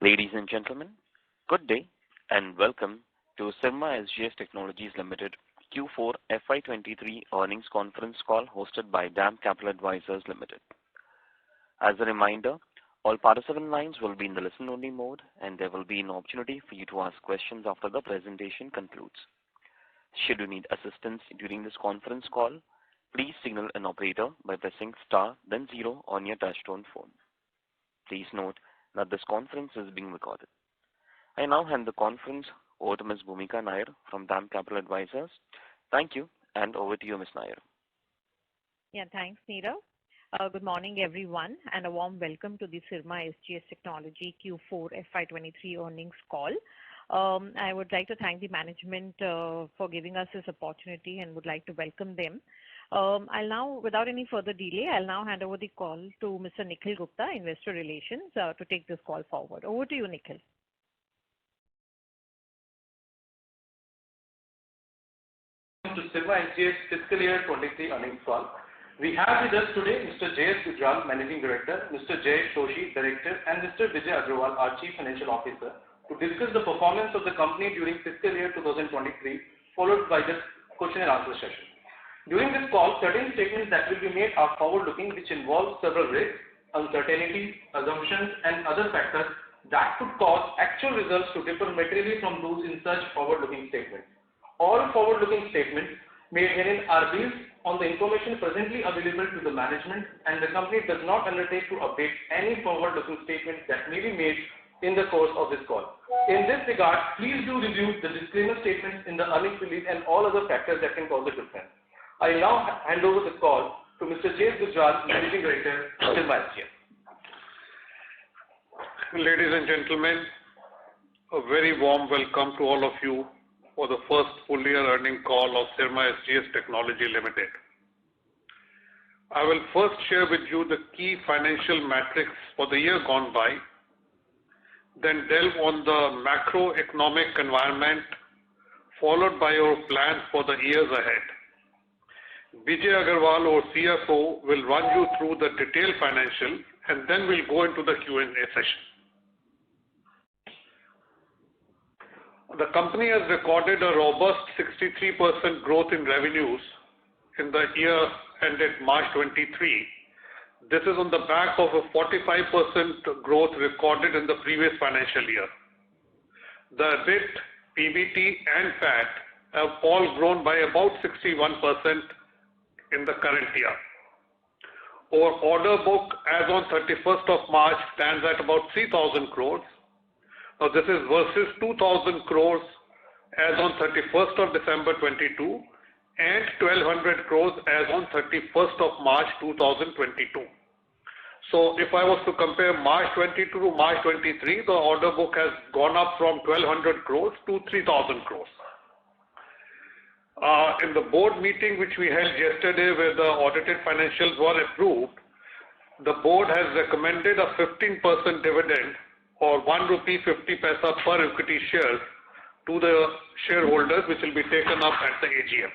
Ladies and gentlemen, good day and welcome to Syrma SGS Technologies Limited Q4 FY23 earnings conference call hosted by DAM Capital Advisors Limited. As a reminder, all participant lines will be in the listen-only mode and there will be an opportunity for you to ask questions after the presentation concludes. Should you need assistance during this conference call, please signal an operator by pressing star then 0 on your touchtone phone. Please note that this conference is being recorded. I now hand the conference over to Ms. Bhumika Nair from DAM Capital Advisors. Thank you, and over to you, Ms. Nair. Yeah, thanks, Neerav. Good morning, everyone, and a warm welcome to the Syrma SGS Technology Q4 FY23 earnings call. I would like to thank the management for giving us this opportunity and would like to welcome them. I'll now, without any further delay, hand over the call to Mr. Nikhil Gupta, Investor Relations, to take this call forward. Over to you, Nikhil. To Syrma SGS Fiscal Year 23 earnings call. We have with us today Mr. JS Gujral, Managing Director, Mr. Jayesh Joshi, Director, and Mr. Vijay Agrawal, our Chief Financial Officer, to discuss the performance of the company during fiscal year 2023, followed by the question and answer session. During this call, certain statements that will be made are forward-looking, which involve several risks, uncertainties, assumptions, and other factors that could cause actual results to differ materially from those in such forward-looking statements. All forward-looking statements made herein are based on the information presently available to the management, and the company does not undertake to update any forward-looking statements that may be made in the course of this call. In this regard, please do review the disclaimer statements in the earnings release and all other factors that can cause a difference. I now hand over the call to Mr. JS Gujral, Managing Director, Syrma SGS. Ladies and gentlemen, a very warm welcome to all of you for the first full year earning call of Syrma SGS Technology Limited. I will first share with you the key financial metrics for the year gone by, then delve on the macroeconomic environment, followed by our plans for the years ahead. Vijay Agrawal, our CFO, will run you through the detailed financial and then we'll go into the Q&A session. The company has recorded a robust 63% growth in revenues in the year ended March 23. This is on the back of a 45% growth recorded in the previous financial year. The EBIT, PBT and PAT have all grown by about 61% in the current year. Our order book as on 31st of March stands at about 3,000 crores. Now this is versus 2,000 crores as on 31st of December 22 and 1,200 crores as on 31st of March 2022. So if I was to compare March 22 to March 23, the order book has gone up from 1,200 crores to 3,000 crores. In the board meeting which we held yesterday where the audited financials were approved, the board has recommended a 15% dividend or 1 rupee 50 paisa per equity share to the shareholders, which will be taken up at the AGM.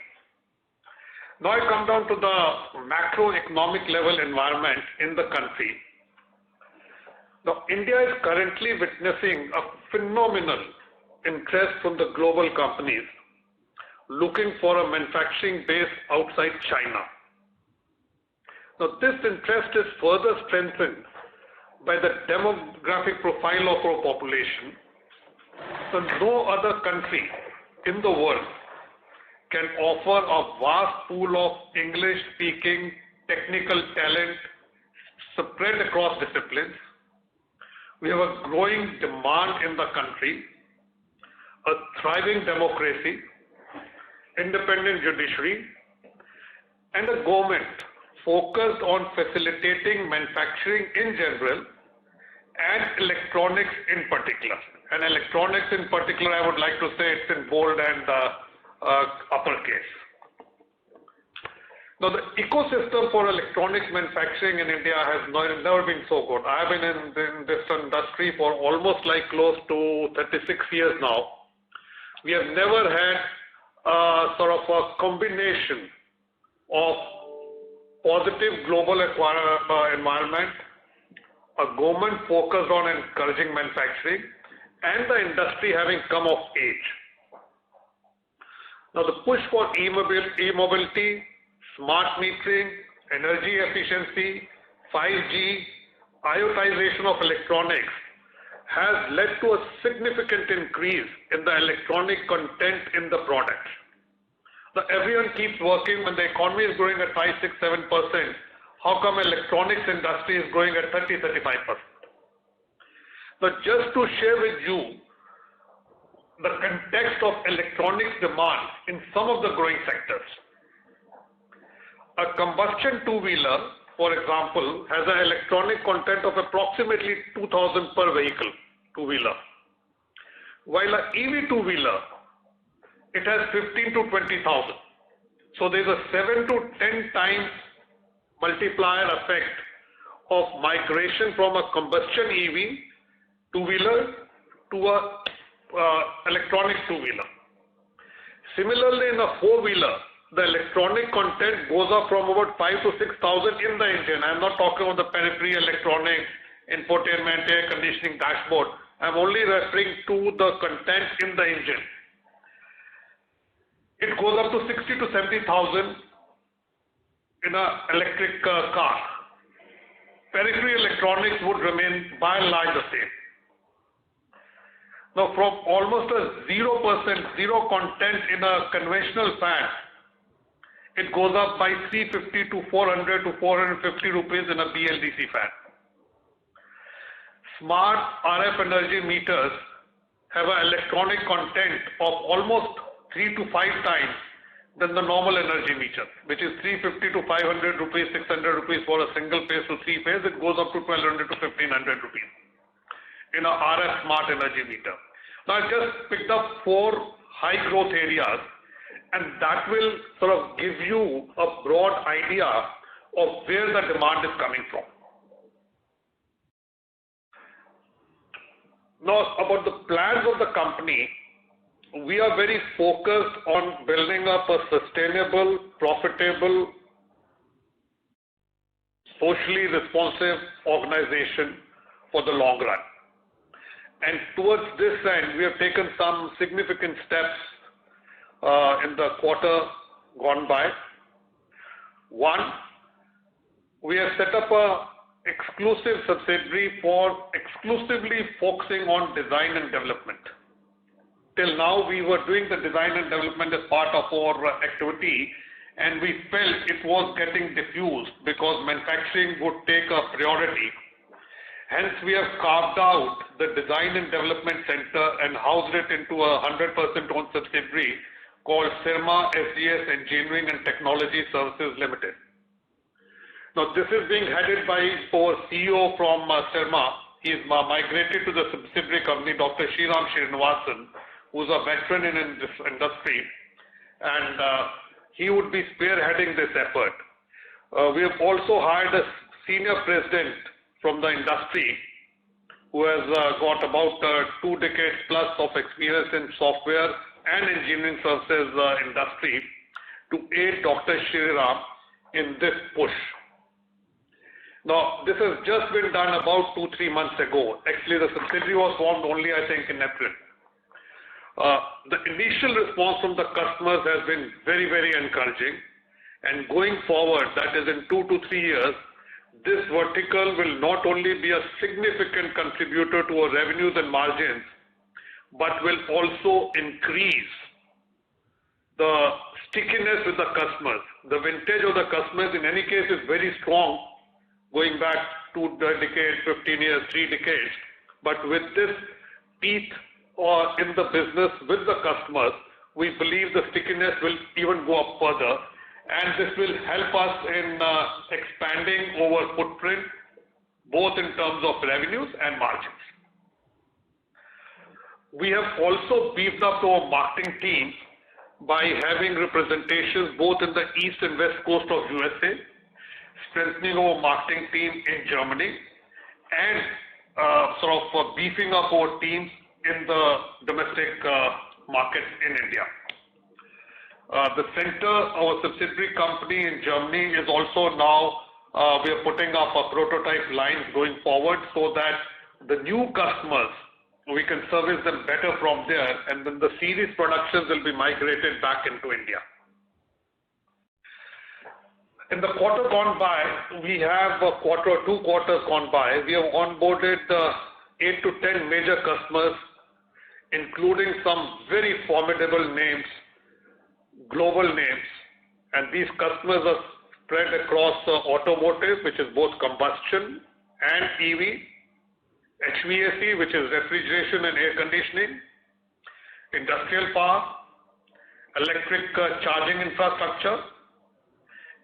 Now I come down to the macroeconomic level environment in the country. Now India is currently witnessing a phenomenal interest from the global companies looking for a manufacturing base outside China. Now this interest is further strengthened by the demographic profile of our population. So no other country in the world can offer a vast pool of English-speaking technical talent spread across disciplines. We have a growing demand in the country, a thriving democracy, independent judiciary, and a government focused on facilitating manufacturing in general and electronics in particular. And electronics in particular, I would like to say it's in bold and uppercase. Now the ecosystem for electronics manufacturing in India has never been so good. I have been in this industry for almost like close to 36 years now. We have never had sort of a combination of positive global environment, a government focused on encouraging manufacturing, and the industry having come of age. Now, the push for e-mobility, smart metering, energy efficiency, 5G, IoTization of electronics has led to a significant increase in the electronic content in the product. Now, everyone keeps working when the economy is growing at 5, 6, 7%. How come electronics industry is growing at 30, 35%? Now, just to share with you the context of electronics demand in some of the growing sectors. A combustion two-wheeler, for example, has an electronic content of approximately 2,000 per vehicle, two-wheeler. While an EV two-wheeler, it has 15 to 20,000. So there's a 7 to 10 times multiplier effect of migration from a combustion EV two-wheeler to a electronic two-wheeler. Similarly, in a four-wheeler, the electronic content goes up from about 5 to 6,000 in the engine. I'm not talking about the periphery electronics, infotainment, air conditioning, dashboard. I'm only referring to the content in the engine. It goes up to 60 to 70,000 in an electric car. Periphery electronics would remain by and large the same. Now, from almost a 0%, zero content in a conventional fan, it goes up by 350 to 400 to 450 rupees in a BLDC fan. Smart RF energy meters have an electronic content of almost 3 to 5 times than the normal energy meter, which is 350 to 500 rupees, 600 rupees for a single phase to three phase. It goes up to 1,200 to 1,500 rupees in a RF smart energy meter. Now, I just picked up 4 high growth areas, and that will sort of give you a broad idea of where the demand is coming from. Now, about the plans of the company, we are very focused on building up a sustainable, profitable, socially responsive organization for the long run. And towards this end, we have taken some significant steps in the quarter gone by. One, we have set up a exclusive subsidiary for exclusively focusing on design and development. Till now, we were doing the design and development as part of our activity, and we felt it was getting diffused because manufacturing would take a priority. Hence, we have carved out the design and development center and housed it into a 100% owned subsidiary called Syrma SGS Engineering and Technology Services Limited. Now, this is being headed by our CEO from Syrma. He is migrated to the subsidiary company, Dr. Sriram Srinivasan, who's a veteran in this industry, and he would be spearheading this effort. We have also hired a senior president from the industry who has got about 2 decades plus of experience in software and engineering services industry to aid Dr. Sriram in this push. Now, this has just been done about 2-3 months ago. Actually, the subsidiary was formed only, I think, in April. The initial response from the customers has been very, very encouraging. And going forward, that is in 2 to 3 years, this vertical will not only be a significant contributor to our revenues and margins, but will also increase the stickiness with the customers. The vintage of the customers in any case is very strong, going back 2 decades, 15 years, 3 decades. But with this teeth in the business with the customers, we believe the stickiness will even go up further. And this will help us in expanding our footprint, both in terms of revenues and margins. We have also beefed up our marketing team by having representations both in the east and west coast of USA, strengthening our marketing team in Germany, and beefing up our teams in the domestic market in India. The center, our subsidiary company in Germany, is also now we are putting up a prototype lines going forward so that the new customers, we can service them better from there, and then the series productions will be migrated back into India. In the quarter gone by, we have a quarter or 2 quarters gone by, we have onboarded 8 to 10 major customers, including some very formidable names, global names, and these customers are spread across automotive, which is both combustion and EV, HVAC, which is refrigeration and air conditioning, industrial power, electric charging infrastructure,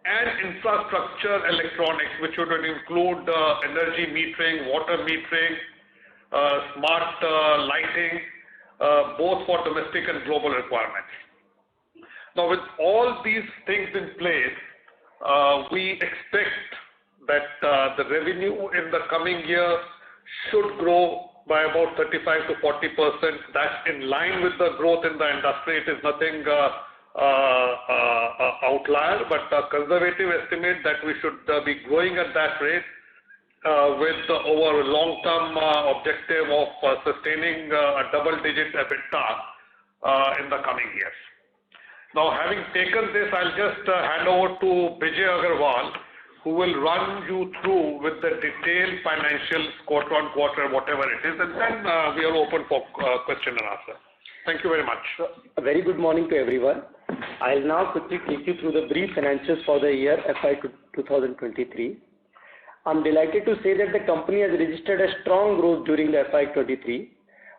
and infrastructure electronics, which would include energy metering, water metering, smart lighting, both for domestic and global requirements. Now, with all these things in place, we expect that the revenue in the coming year should grow by about 35 to 40%. That's in line with the growth in the industry. It is nothing outlier, but a conservative estimate that we should be growing at that rate with our long-term objective of sustaining a double-digit EBITDA in the coming years. Now, having taken this, I'll just hand over to Bijay Agrawal, who will run you through with the detailed financials quarter on quarter, whatever it is, and then we are open for question and answer. Thank you very much. A very good morning to everyone. I'll now quickly take you through the brief financials for the year FY 2023. I'm delighted to say that the company has registered a strong growth during the FY23.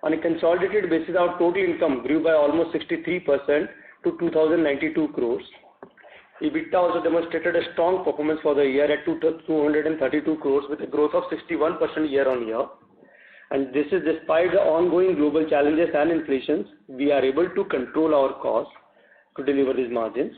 On a consolidated basis, our total income grew by almost 63% to 2,092 crores. EBITDA also demonstrated a strong performance for the year at 232 crores with a growth of 61% year on year. And this is despite the ongoing global challenges and inflations, we are able to control our costs to deliver these margins.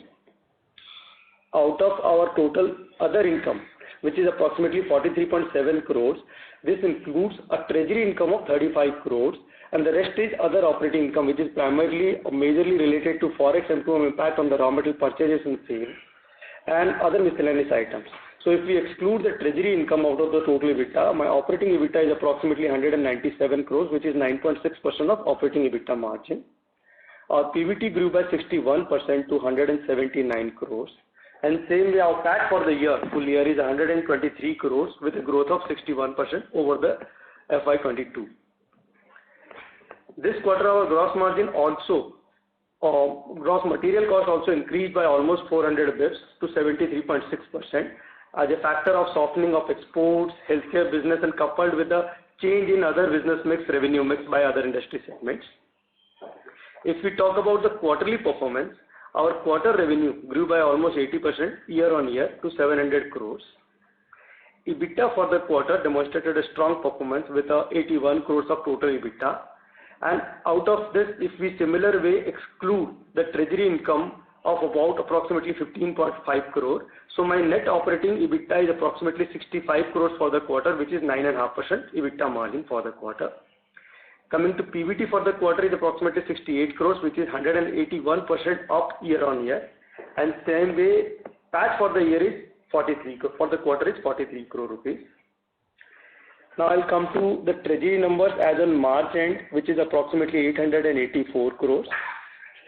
Out of our total other income, which is approximately 43.7 crores, this includes a treasury income of 35 crores, and the rest is other operating income, which is primarily or majorly related to forex and to impact on the raw material purchases and sales and other miscellaneous items. So if we exclude the treasury income out of the total EBITDA, my operating EBITDA is approximately 197 crores, which is 9.6% of operating EBITDA margin. Our PBT grew by 61% to 179 crores. And same way our PAT for the year, full year, is 123 crores with a growth of 61% over the FY22. This quarter, our gross margin also, gross material cost also increased by almost 400 bps to 73.6% as a factor of softening of exports, healthcare business, and coupled with a change in other business mix, revenue mix by other industry segments. If we talk about the quarterly performance, our quarter revenue grew by almost 80% year on year to 700 crores. EBITDA for the quarter demonstrated a strong performance with 81 crores of total EBITDA. And out of this, if we similar way exclude the treasury income of about approximately 15.5 crore, so my net operating EBITDA is approximately 65 crores for the quarter, which is 9.5% EBITDA margin for the quarter. Coming to PBT for the quarter is approximately 68 crores, which is 181% up year on year. And same way, PAT for the year is 43 crore, for the quarter is 43 crore rupees. Now I'll come to the treasury numbers as on March end, which is approximately 884 crores.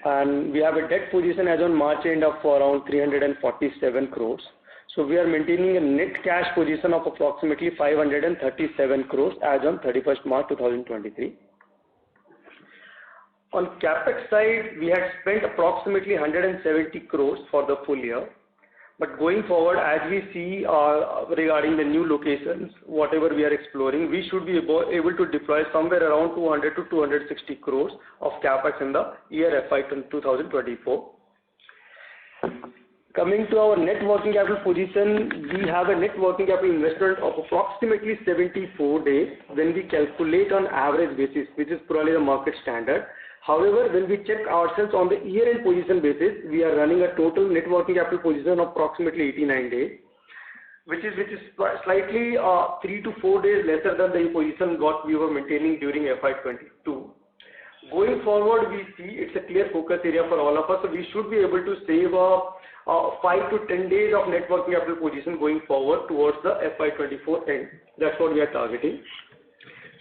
And we have a debt position as on March end of around 347 crores. So we are maintaining a net cash position of approximately 537 crores as on 31st March 2023. On capex side, we had spent approximately 170 crores for the full year. But going forward, as we see regarding the new locations, whatever we are exploring, we should be able to deploy somewhere around 200 to 260 crores of capex in the year FY 2024. Coming to our net working capital position, we have a net working capital investment of approximately 74 days when we calculate on average basis, which is probably the market standard. However, when we check ourselves on the year-end position basis, we are running a total net working capital position of approximately 89 days, which is slightly 3 to 4 days lesser than the position what we were maintaining during FY22. going forward, we see it's a clear focus area for all of us. So we should be able to save 5 to 10 days of net working capital position going forward towards the FY24 end. That's what we are targeting.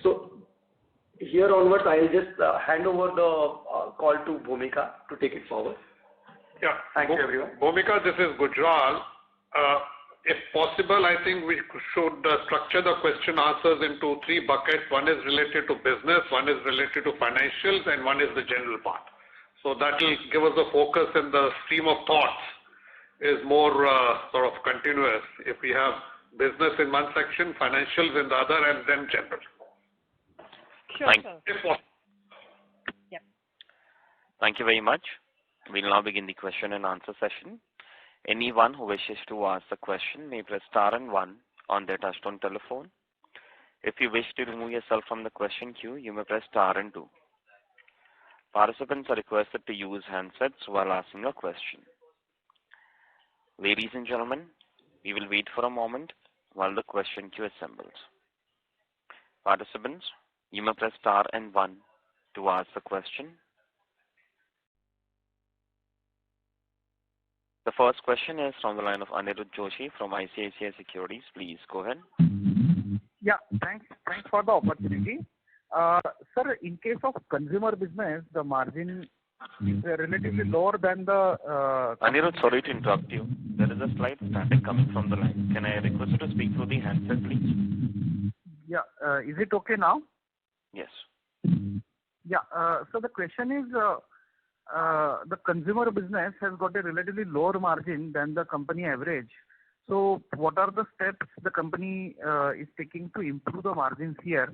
So here onwards, I'll just hand over the call to Bhumika to take it forward. Yeah. Thank you, everyone. Bhumika, this is Gujral. If possible, I think we should structure the question answers into 3 buckets. One is related to business, one is related to financials, and one is the general part. So that will give us a focus, and the stream of thoughts is more sort of continuous. If we have business in one section, financials in the other, and then general. Sure, sir. If possible. Yep. Thank you very much. We'll now begin the question and answer session. Anyone who wishes to ask a question may press star and 1 on their touchtone telephone. If you wish to remove yourself from the question queue, you may press star and 2. Participants are requested to use handsets while asking a question. Ladies and gentlemen, we will wait for a moment while the question queue assembles. Participants, you may press star and 1 to ask the question. The first question is from the line of Anirudh Joshi from ICICI Securities. Please go ahead. Yeah, thanks for the opportunity. Sir, in case of consumer business, the margin is relatively lower than the... Anirudh, sorry to interrupt you. There is a slight static coming from the line. Can I request you to speak through the handset, please? Yeah, is it okay now? Yes. Yeah, so the question is, the consumer business has got a relatively lower margin than the company average. So what are the steps the company is taking to improve the margins here?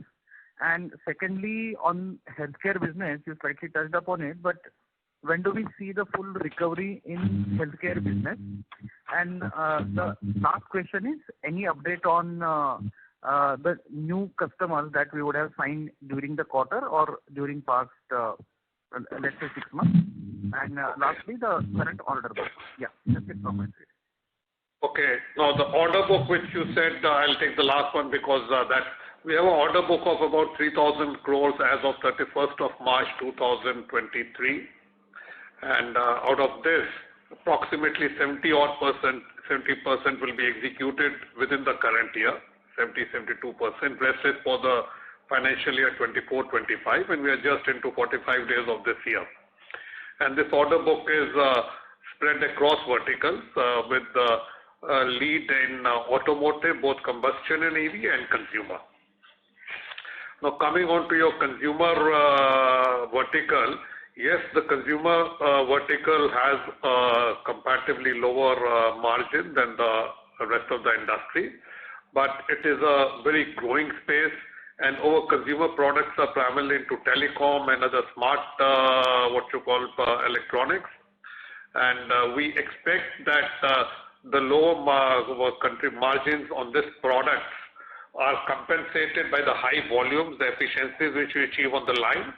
And secondly, on healthcare business, you slightly touched upon it, but when do we see the full recovery in healthcare business? And the last question is, any update on the new customers that we would have signed during the quarter or during past, let's say 6 months? And lastly, the current order book. Yeah, that's it from my side. Okay. Now, the order book which you said, I'll take the last one because that we have an order book of about 3,000 crores as of 31st of March 2023. And out of this, approximately 70% will be executed within the current year, 72%. Rest is for the financial year 24-25, and we are just into 45 days of this year. And this order book is spread across verticals with the lead in automotive, both combustion and EV, and consumer. Now, coming on to your consumer vertical, yes, the consumer vertical has a comparatively lower margin than the rest of the industry, but it is a very growing space, and our consumer products are primarily into telecom and other smart, electronics. And we expect that the lower country margins on this product are compensated by the high volumes, the efficiencies which we achieve on the line.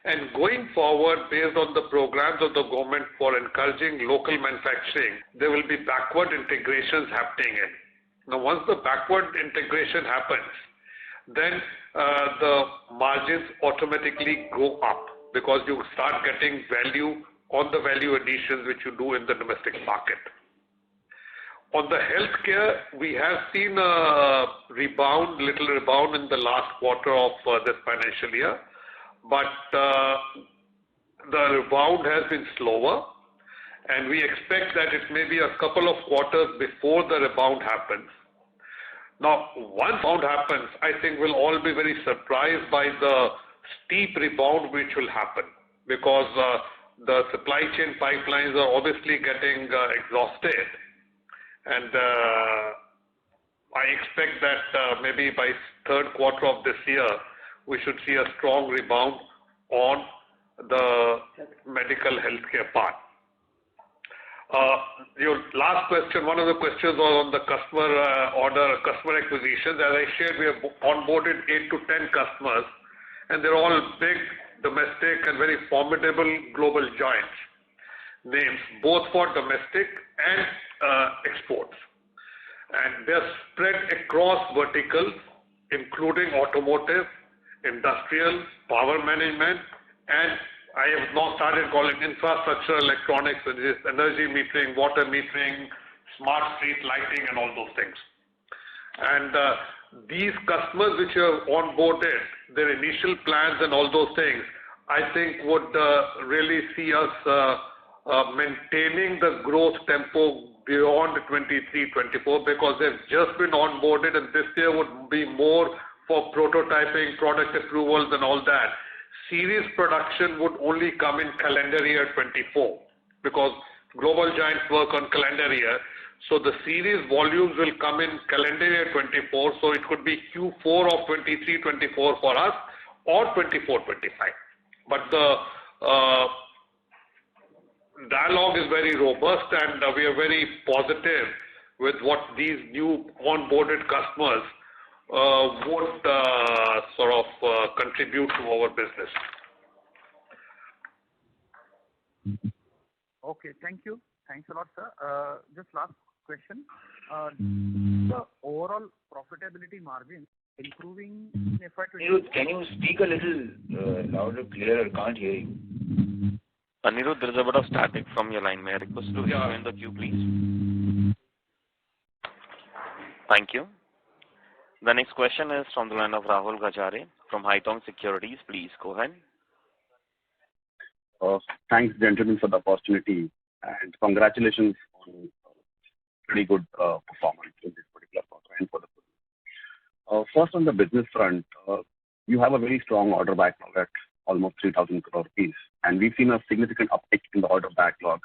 And going forward, based on the programs of the government for encouraging local manufacturing, there will be backward integrations happening in. Now, once the backward integration happens, then the margins automatically go up because you start getting value on the value additions which you do in the domestic market. On the healthcare, we have seen a little rebound in the last quarter of this financial year, but the rebound has been slower, and we expect that it may be a couple of quarters before the rebound happens. Now, once rebound happens, I think we'll all be very surprised by the steep rebound which will happen because the supply chain pipelines are obviously getting exhausted. And I expect that maybe by third quarter of this year, we should see a strong rebound on the medical healthcare part. Your last question, one of the questions was on the customer acquisitions. As I shared, we have onboarded 8 to 10 customers, and they're all big, domestic, and very formidable global giants names, both for domestic and exports. And they're spread across verticals, including automotive, industrial, power management, and I have now started calling infrastructure electronics, which is energy metering, water metering, smart street lighting, and all those things. And these customers which have onboarded, their initial plans and all those things, I think would really see us maintaining the growth tempo beyond 23-24, because they've just been onboarded, and this year would be more for prototyping, product approvals and all that. Series production would only come in calendar year 24, because global giants work on calendar year. So the series volumes will come in calendar year 24, so it could be Q4 of 23-24 for us, or 24-25. But the dialogue is very robust, and we are very positive with what these new onboarded customers would sort of contribute to our business. Okay, thank you. Thanks a lot, sir. Just last question. The overall profitability margin improving in FY23. Can you speak a little louder, clearer? Can't hear you. Anirudh, there is a bit of static from your line. May I request to join the queue, please? Thank you. The next question is from the line of Rahul Gajare from Haitong Securities. Please go ahead. Thanks, gentlemen, for the opportunity, and congratulations on pretty good performance in this particular quarter and for the full year. First, on the business front, you have a very strong order backlog at almost 3,000 crore rupees, and we've seen a significant uptick in the order backlog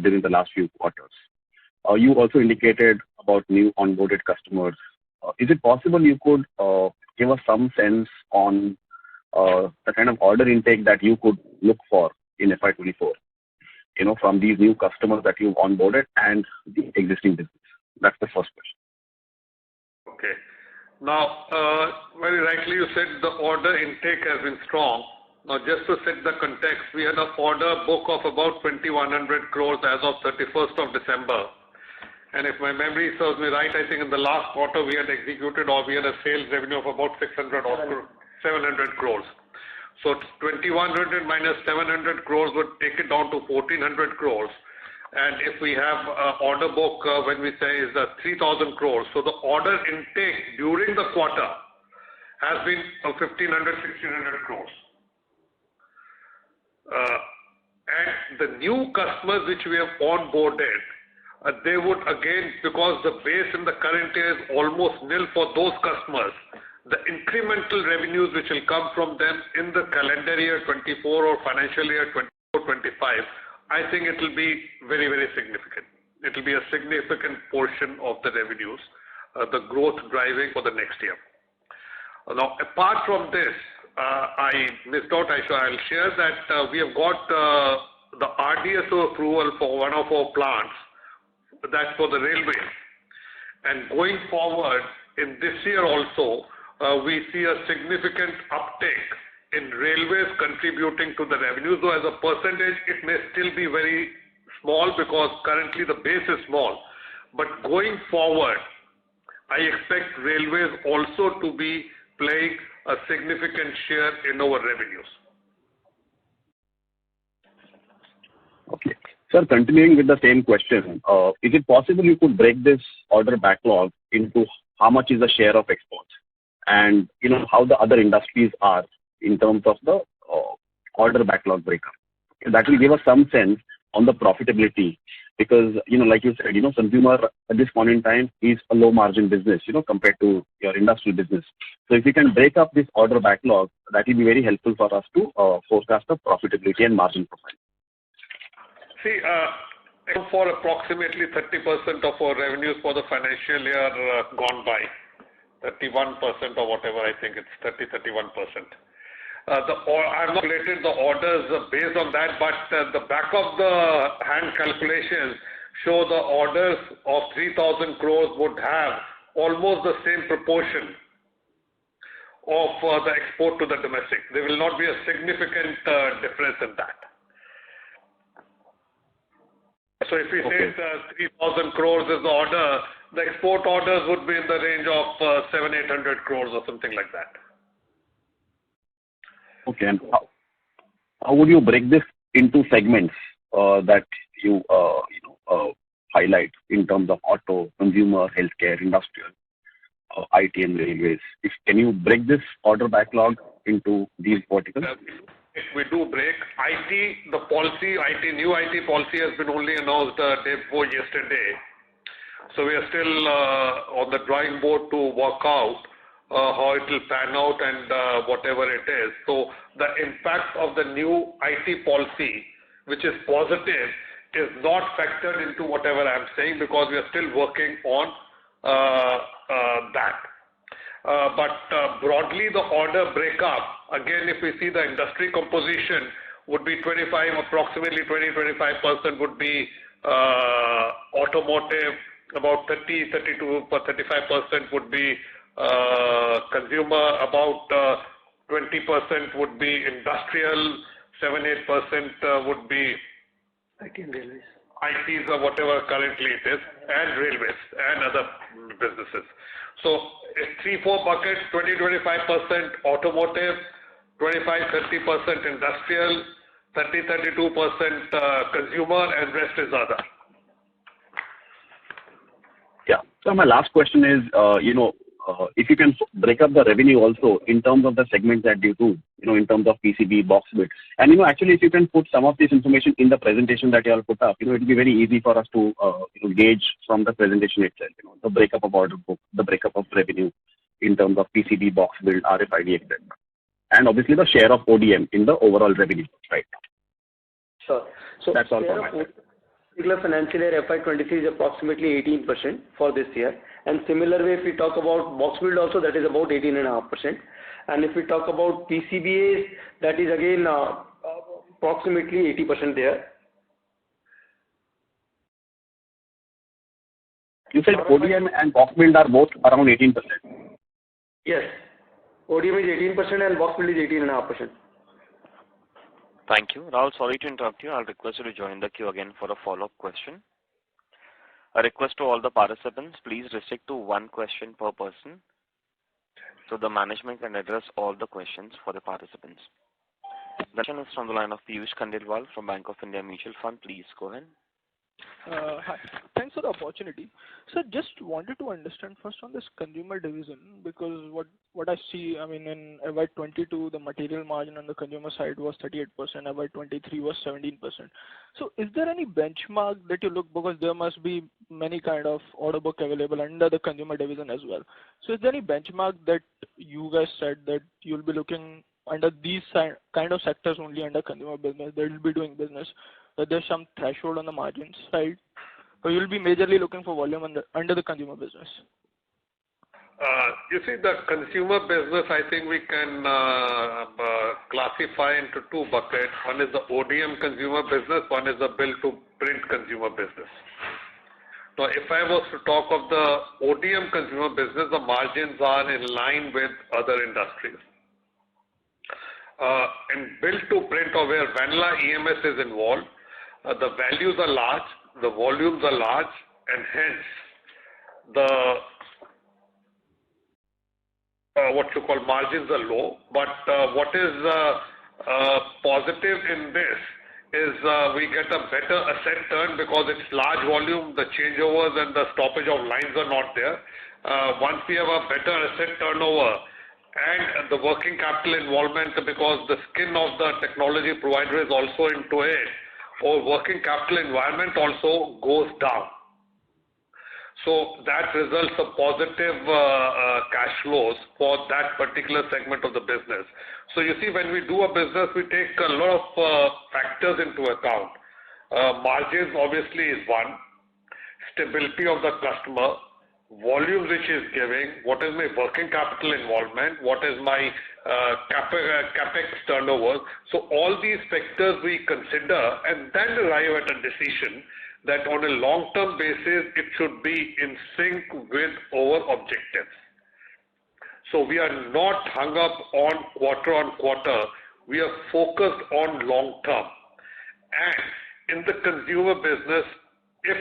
during the last few quarters. You also indicated about new onboarded customers. Is it possible you could give us some sense on the kind of order intake that you could look for in FY24, from these new customers that you've onboarded and the existing business? That's the first question. Okay. Now, very rightly you said the order intake has been strong. Now, just to set the context, we had an order book of about 2,100 crores as of 31st of December. And if my memory serves me right, I think in the last quarter we had executed, or we had a sales revenue of about 700 crores. So 2,100 minus 700 crores would take it down to 1,400 crores. And if we have an order book, when we say is 3,000 crores, so the order intake during the quarter has been 1,500, 1,600 crores. And the new customers which we have onboarded, they would again, because the base in the current year is almost nil for those customers, the incremental revenues which will come from them in the calendar year 24 or financial year 24-25, I think it will be very, very significant. It will be a significant portion of the revenues, the growth driving for the next year. Now, apart from this, I missed out, I'll share that we have got the RDSO approval for one of our plants, that's for the railways. And going forward, in this year also, we see a significant uptake in railways contributing to the revenue. So as a percentage, it may still be very small because currently the base is small. But going forward, I expect railways also to be playing a significant share in our revenues. Okay. Sir, continuing with the same question, is it possible you could break this order backlog into how much is the share of exports and, how the other industries are in terms of the order backlog breakup? That will give us some sense on the profitability because, like you said, consumer at this point in time is a low margin business, compared to your industrial business. So if you can break up this order backlog, that will be very helpful for us to forecast the profitability and margin profile. See, for approximately 30% of our revenues for the financial year gone by, 31% or whatever, I think it's 31%. I've not calculated the orders based on that, but the back of the hand calculations show the orders of 3,000 crores would have almost the same proportion of the export to the domestic. There will not be a significant difference in that. So if we say 3,000 crores is the order, the export orders would be in the range of 700-800 crores or something like that. Okay. And how would you break this into segments that you highlight in terms of auto, consumer, healthcare, industrial, IT and railways? Can you break this order backlog into these verticals? If we do break, IT, new IT policy has been only announced day before yesterday. So we are still on the drawing board to work out how it will pan out and whatever it is. So the impact of the new IT policy, which is positive, is not factored into whatever I'm saying because we are still working on that. But broadly, the order breakup, again, if we see the industry composition, would be approximately 20-25% would be automotive, about 30-35% would be consumer, about 20% would be industrial, 7-8% would be IT and railways. ITs or whatever currently it is, and railways and other businesses. So it's 3-4 buckets, 20-25% automotive, 25-30% industrial, 30-32% consumer, and rest is other. Yeah. So my last question is, if you can break up the revenue also in terms of the segments that you do, in terms of PCB, box build. And, actually, if you can put some of this information in the presentation that you all put up, it will be very easy for us to, gauge from the presentation itself, the breakup of order book, the breakup of revenue in terms of PCB, box build, RFID, etc. And obviously the share of ODM in the overall revenue right now. Sure. So that's all for my side. Particular financial year FY23 is approximately 18% for this year. And similar way, if we talk about box build also, that is about 18.5%. And if we talk about PCBAs, that is again approximately 80% there. You said ODM and box build are both around 18%. Yes. ODM is 18% and box build is 18.5%. Thank you. Rahul, sorry to interrupt you. I'll request you to join the queue again for a follow-up question. A request to all the participants, please restrict to one question per person so the management can address all the questions for the participants. The question is from the line of Piyush Khandelwal from Bank of India Mutual Fund. Please go ahead. Hi. Thanks for the opportunity. So just wanted to understand first on this consumer division, because what I see, in FY22, the material margin on the consumer side was 38%, FY23 was 17%. So is there any benchmark that you look, because there must be many kind of order book available under the consumer division as well. So is there any benchmark that you guys said that you'll be looking under these kind of sectors only under consumer business, that will be doing business, that there's some threshold on the margin side, or you'll be majorly looking for volume under the consumer business? You see, the consumer business, I think we can classify into two buckets. One is the ODM consumer business, one is the build-to-print consumer business. Now, if I was to talk of the ODM consumer business, the margins are in line with other industries. In build-to-print, or where vanilla EMS is involved, the values are large, the volumes are large, and hence the margins are low. But what is positive in this is we get a better asset turn because it's large volume, the changeovers and the stoppage of lines are not there. Once we have a better asset turnover and the working capital involvement, because the skin of the technology provider is also into it, or working capital environment also goes down. So that results in positive cash flows for that particular segment of the business. So you see, when we do a business, we take a lot of factors into account. Margins obviously is one, stability of the customer, volume which is giving, what is my working capital involvement, what is my capex turnover. So all these factors we consider and then arrive at a decision that on a long-term basis, it should be in sync with our objectives. So we are not hung up on quarter, we are focused on long-term. And in the consumer business, if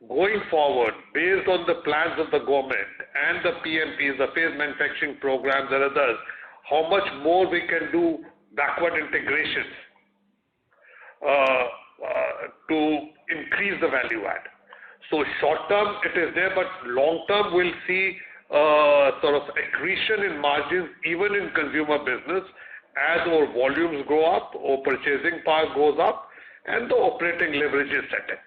going forward, based on the plans of the government and the PMPs, the phase manufacturing programs and others, how much more we can do backward integration to increase the value add. So short term it is there, but long term we'll see sort of accretion in margins even in consumer business as our volumes go up, or purchasing power goes up, and the operating leverage is set in.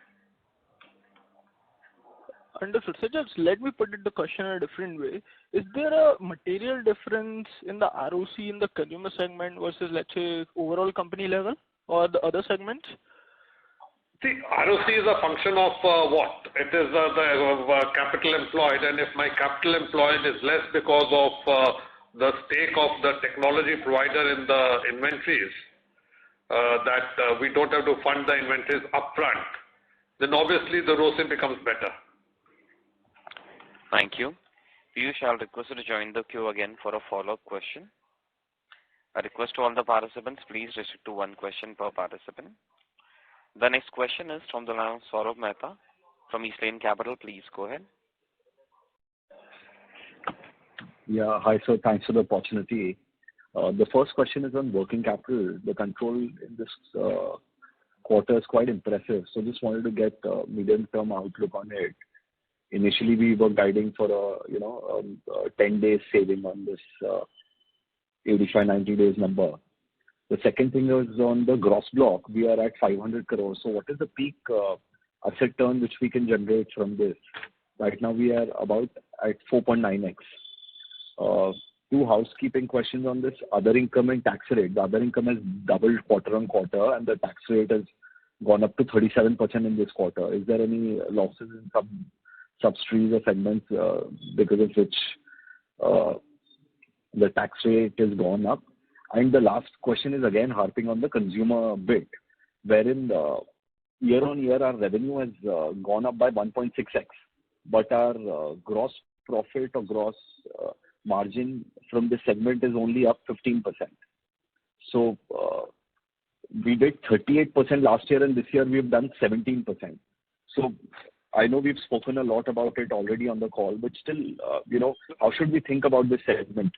Understood. So just let me put the question in a different way. Is there a material difference in the ROC in the consumer segment versus, let's say, overall company level or the other segments? See, ROC is a function of what? It is the capital employed, and if my capital employed is less because of the stake of the technology provider in the inventories, that we don't have to fund the inventories upfront, then obviously the ROC becomes better. Thank you. Piyush, I'll request you to join the queue again for a follow-up question. A request to all the participants, please restrict to one question per participant. The next question is from the line of Saurabh Mehta from East Lane Capital. Please go ahead. Yeah, hi sir, thanks for the opportunity. The first question is on working capital. The control in this quarter is quite impressive. So just wanted to get a medium-term outlook on it. Initially, we were guiding for a 10 days saving on this 85-90 days number. The second thing is on the gross block. We are at 500 crores. So what is the peak asset turn which we can generate from this? Right now we are about at 4.9x. Two housekeeping questions on this: other income and tax rate. The other income has doubled quarter on quarter, and the tax rate has gone up to 37% in this quarter. Is there any losses in some subsidiaries or segments because of which the tax rate has gone up? And the last question is again harping on the consumer bit, wherein year on year our revenue has gone up by 1.6x, but our gross profit or gross margin from this segment is only up 15%. So we did 38% last year, and this year we've done 17%. So I know we've spoken a lot about it already on the call, but still, how should we think about this segment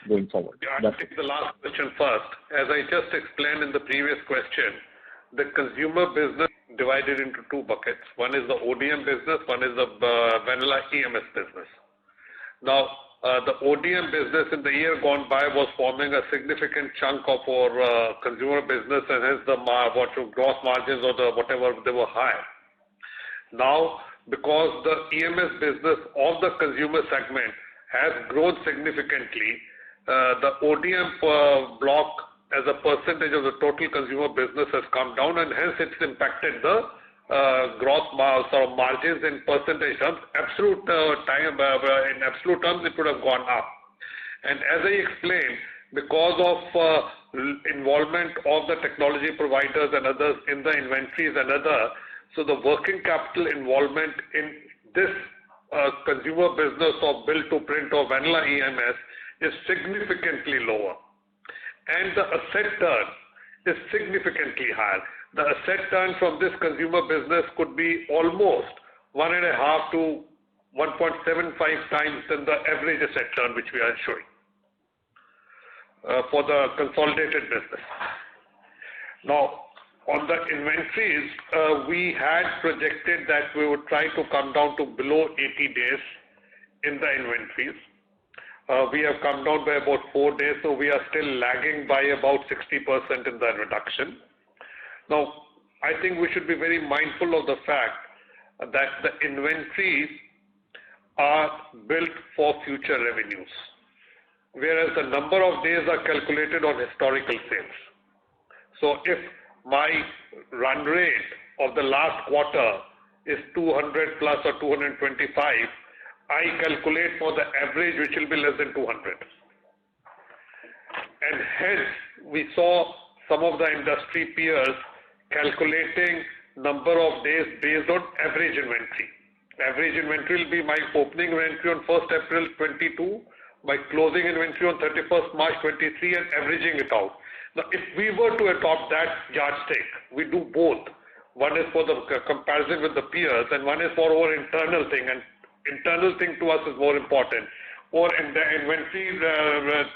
going forward? Yeah, I'll take the last question first. As I just explained in the previous question, the consumer business divided into two buckets. One is the ODM business, one is the vanilla EMS business. Now, the ODM business in the year gone by was forming a significant chunk of our consumer business, and hence the gross margins or the whatever they were high. Now, because the EMS business of the consumer segment has grown significantly, the ODM block as a percentage of the total consumer business has come down, and hence it's impacted the gross margins in percentage terms. In absolute terms, it would have gone up. And as I explained, because of involvement of the technology providers and others in the inventories and other, so the working capital involvement in this consumer business of build to print or vanilla EMS is significantly lower, and the asset turn is significantly higher. The asset turn from this consumer business could be almost 1.5 to 1.75 times than the average asset turn which we are showing for the consolidated business. Now, on the inventories, we had projected that we would try to come down to below 80 days in the inventories. We have come down by about 4 days, so we are still lagging by about 60% in the reduction. Now, I think we should be very mindful of the fact that the inventories are built for future revenues, whereas the number of days are calculated on historical sales. So if my run rate of the last quarter is 200 plus or 225, I calculate for the average which will be less than 200. And hence, we saw some of the industry peers calculating number of days based on average inventory. Average inventory will be my opening inventory on 1st April 22, my closing inventory on 31st March 23, and averaging it out. Now, if we were to adopt that yardstick, we do both. One is for the comparison with the peers, and one is for our internal thing, and internal thing to us is more important. Or in the inventory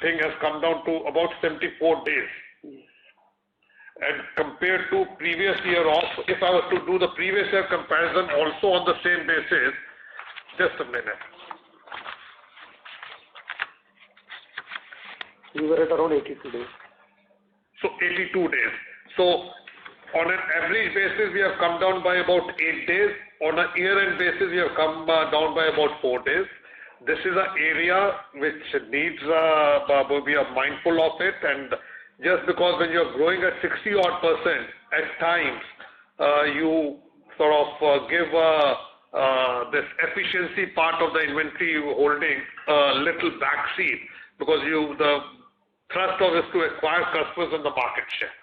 thing has come down to about 74 days. and compared to previous year off, if I was to do the previous year comparison also on the same basis, just a minute. We were at around 82 days. So 82 days. So on an average basis, we have come down by about 8 days. On a year-end basis, we have come down by about 4 days. This is an area which needs, we are mindful of it, and just because when you are growing at 60-odd%, at times you sort of give this efficiency part of the inventory holding a little backseat, because the thrust of is to acquire customers in the market share.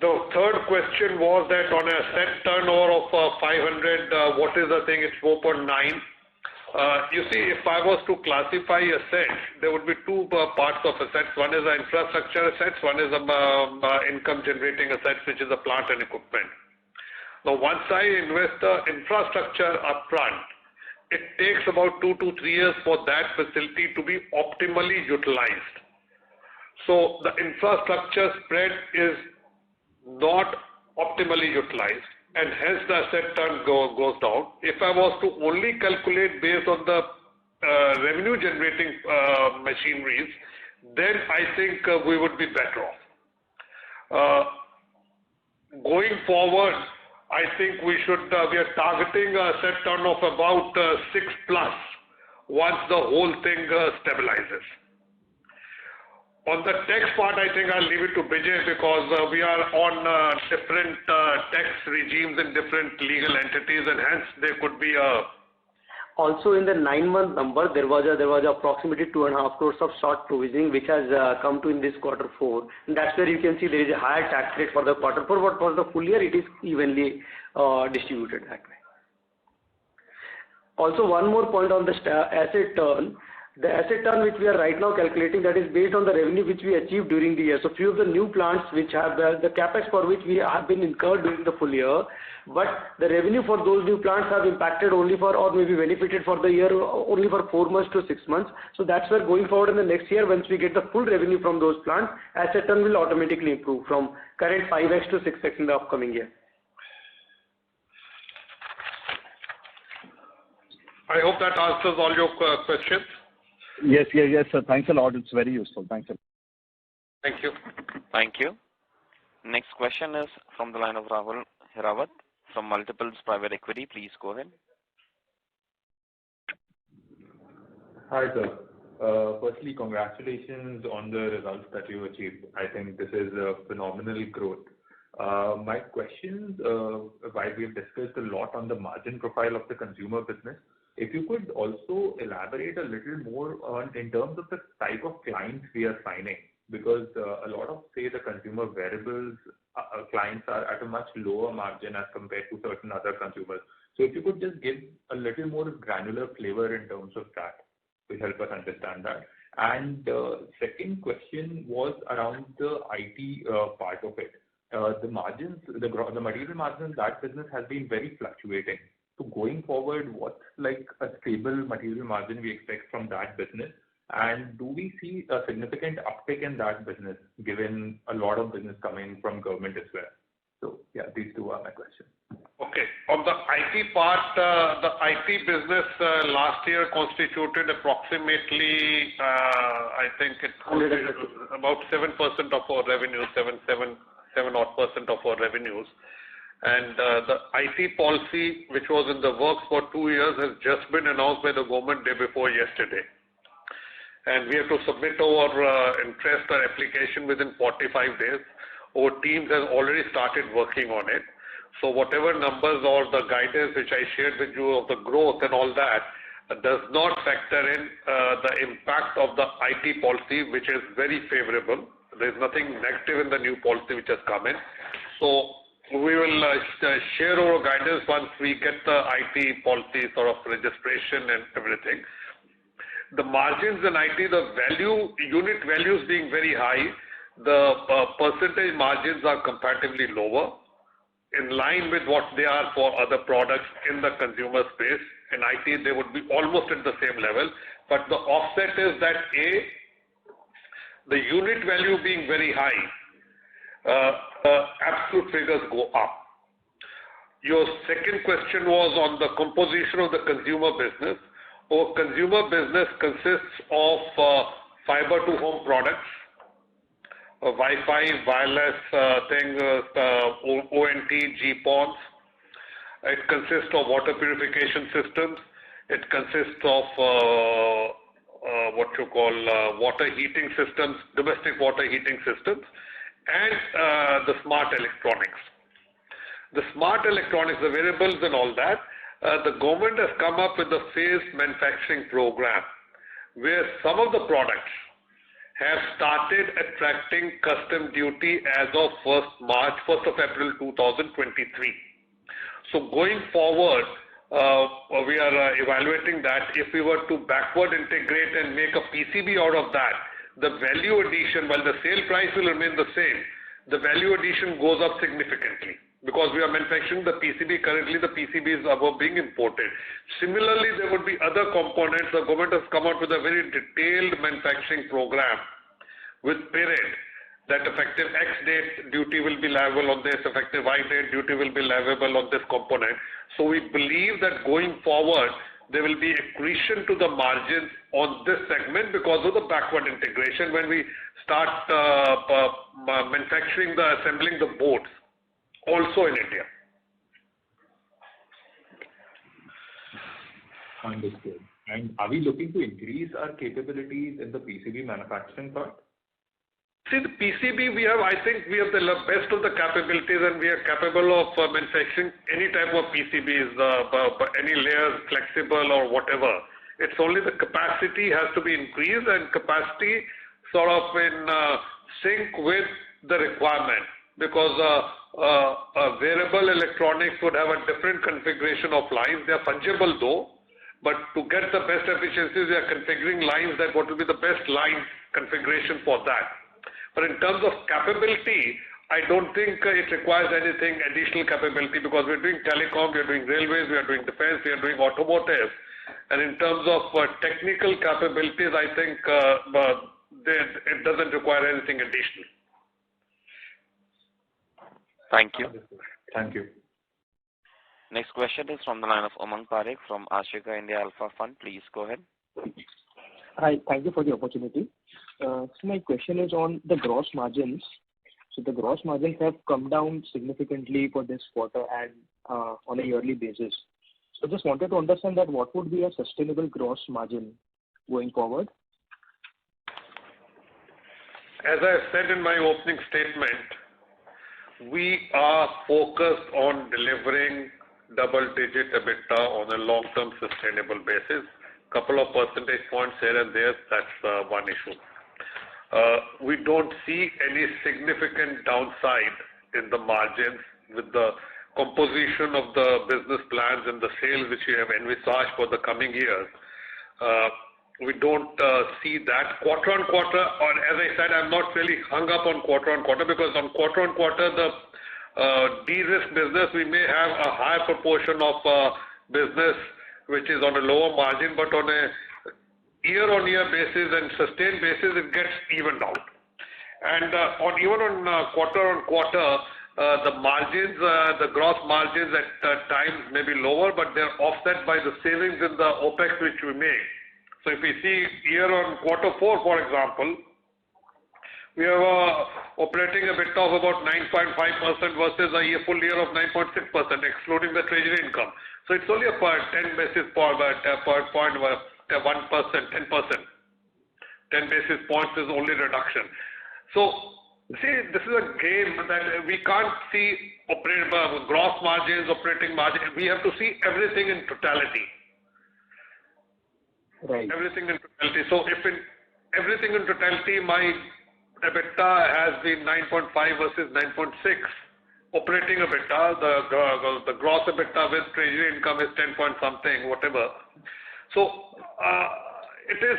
The third question was that on a asset turnover of 500, what is the thing? It's 4.9. You see, if I was to classify assets, there would be two parts of assets. One is the infrastructure assets, one is the income generating assets, which is the plant and equipment. Now, once I invest the infrastructure upfront, it takes about 2 to 3 years for that facility to be optimally utilized. So the infrastructure spread is not optimally utilized, and hence the asset turn goes down. If I was to only calculate based on the revenue generating machineries, then I think we would be better off. Going forward, I think we are targeting a asset turn of about 6 plus once the whole thing stabilizes. On the tax part, I think I'll leave it to Vijay, because we are on different tax regimes in different legal entities, and hence there could be a... Also in the 9-month number, there was approximately 2.5 crores of short provisioning which has come to in this quarter 4. And that's where you can see there is a higher tax rate for the quarter 4, but for the full year it is evenly distributed that way. Also, one more point on the asset turn. The asset turn which we are right now calculating, that is based on the revenue which we achieved during the year. So few of the new plants which have the capex for which we have been incurred during the full year, but the revenue for those new plants have impacted only for, or maybe benefited for the year only for 4 months to 6 months. So that's where going forward in the next year, once we get the full revenue from those plants, asset turn will automatically improve from current 5x to 6x in the upcoming year. I hope that answers all your questions. Yes, sir. Thanks a lot. It's very useful. Thanks a lot. Thank you. Thank you. Next question is from the line of Rahul Hirawat from Multiples Private Equity. Please go ahead. Hi, sir. Firstly, congratulations on the results that you achieved. I think this is a phenomenal growth. My questions, while we've discussed a lot on the margin profile of the consumer business, if you could also elaborate a little more on in terms of the type of clients we are signing, because a lot of, say, the consumer wearables clients are at a much lower margin as compared to certain other consumers. So if you could just give a little more granular flavor in terms of that to help us understand that. And second question was around the IT part of it. The margins, the material margins in that business has been very fluctuating. So going forward, what's like a stable material margin we expect from that business? And do we see a significant uptick in that business, given a lot of business coming from government as well? So yeah, these two are my questions. Okay. On the IT part, the IT business last year constituted approximately, I think it about 7% of our revenue, 7 odd percent of our revenues. And the IT policy, which was in the works for 2 years, has just been announced by the government day before yesterday. And we have to submit our interest or application within 45 days. Our teams have already started working on it. So whatever numbers or the guidance which I shared with you of the growth and all that does not factor in the impact of the IT policy, which is very favorable. There is nothing negative in the new policy which has come in. So we will share our guidance once we get the IT policy sort of registration and everything. The margins in IT, the unit values being very high, the percentage margins are comparatively lower, in line with what they are for other products in the consumer space. In IT, they would be almost at the same level. But the offset is that the unit value being very high, absolute figures go up. Your second question was on the composition of the consumer business. Our consumer business consists of fiber to home products, Wi-Fi, wireless ONT, GPONs. It consists of water purification systems. It consists of water heating systems, domestic water heating systems, and the smart electronics. The smart electronics, the wearables and all that, the government has come up with a phased manufacturing program where some of the products have started attracting custom duty as of 1st of April 2023. So going forward, we are evaluating that if we were to backward integrate and make a PCB out of that, the value addition, while the sale price will remain the same, the value addition goes up significantly because we are manufacturing the PCB. Currently, the PCBs are being imported. Similarly, there would be other components. The government has come out with a very detailed manufacturing program with period that effective X date duty will be liable on this, effective Y date duty will be liable on this component. So we believe that going forward, there will be accretion to the margins on this segment because of the backward integration when we start manufacturing assembling the boards also in India. Understood. And are we looking to increase our capabilities in the PCB manufacturing part? See, the PCB, I think we have the best of the capabilities and we are capable of manufacturing any type of PCBs, any layers, flexible or whatever. It's only the capacity has to be increased and capacity sort of in sync with the requirement because wearable electronics would have a different configuration of lines. They are fungible though, but to get the best efficiencies, we are configuring lines that what will be the best line configuration for that. But in terms of capability, I don't think it requires anything additional capability because we're doing telecom, we're doing railways, we are doing defense, we are doing automotive. And in terms of technical capabilities, I think it doesn't require anything additional. Thank you. Thank you. Next question is from the line of Umang Parekh from Ashika India Alpha Fund. Please go ahead. Hi, thank you for the opportunity. So my question is on the gross margins. So the gross margins have come down significantly for this quarter and on a yearly basis. So just wanted to understand that what would be a sustainable gross margin going forward? As I said in my opening statement, we are focused on delivering double-digit EBITDA on a long-term sustainable basis. Couple of percentage points here and there, that's one issue. We don't see any significant downside in the margins with the composition of the business plans and the sales which we have envisaged for the coming years. We don't see that quarter on quarter, or as I said, I'm not really hung up on quarter because on quarter on quarter, the de-risk business, we may have a higher proportion of business which is on a lower margin, but on a year-on-year basis and sustained basis, it gets evened out. And even on quarter-on-quarter, the margins, the gross margins at times may be lower, but they're offset by the savings in the OPEX which we make. So if we see year on quarter 4, for example, we have operating EBITDA of about 9.5% versus a full year of 9.6%, excluding the treasury income. So it's only a 10 basis point, 1%, 10%. 10 basis points is only reduction. So, see, this is a game that we can't see gross margins, operating margins. We have to see everything in totality. Right. Everything in totality. So, if in everything in totality, my EBITDA has been 9.5 versus 9.6. Operating EBITDA, the gross EBITDA with treasury income is 10 point something, whatever. So, it is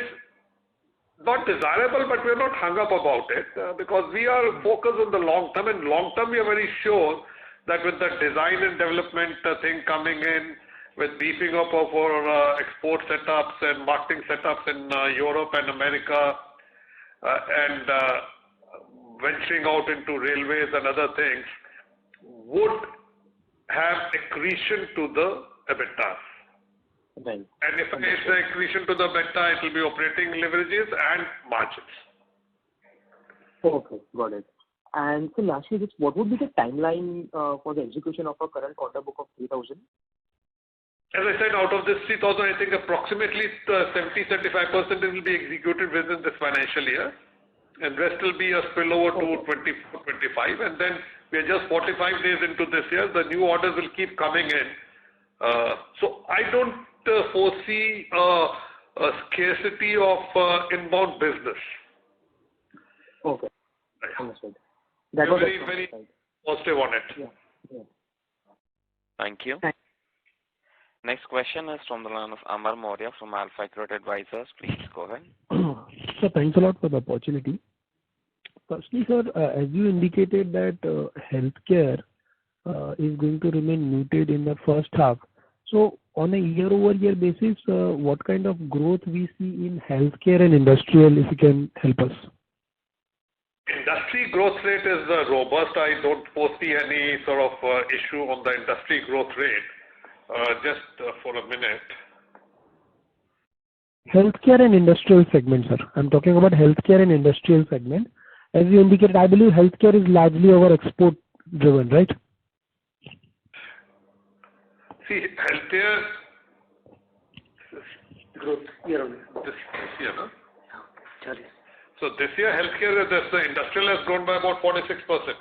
not desirable, but we are not hung up about it because we are focused on the long term. And long term, we are very sure that with the design and development thing coming in, with beefing up of our export setups and marketing setups in Europe and America, and venturing out into railways and other things would have accretion to the EBITDA. Right. And if it's the accretion to the EBITDA, it will be operating leverages and margins. Okay, got it. And so lastly, just what would be the timeline for the execution of our current order book of 3,000? As I said, out of this 3,000, I think approximately 70-75% will be executed within this financial year, and rest will be a spillover to 24-25, and then we are just 45 days into this year. The new orders will keep coming in. So I don't foresee a scarcity of inbound business. Okay, understood. That was very positive on it. Yeah. Thank you. Next question is from the line of Amar Maurya from AlphaStreet Advisors. Please go ahead. Sir, thanks a lot for the opportunity. Firstly, sir, as you indicated that healthcare is going to remain muted in the first half. So on a year-over-year basis, what kind of growth we see in healthcare and industrial, if you can help us? Industry growth rate is robust. I don't foresee any sort of issue on the industry growth rate. Just for a minute. Healthcare and industrial segment, sir. I'm talking about healthcare and industrial segment. As you indicated, I believe healthcare is largely our export driven, right? See, healthcare growth year-on-year. This year, no? So this year, healthcare, the industrial has grown by about 46%.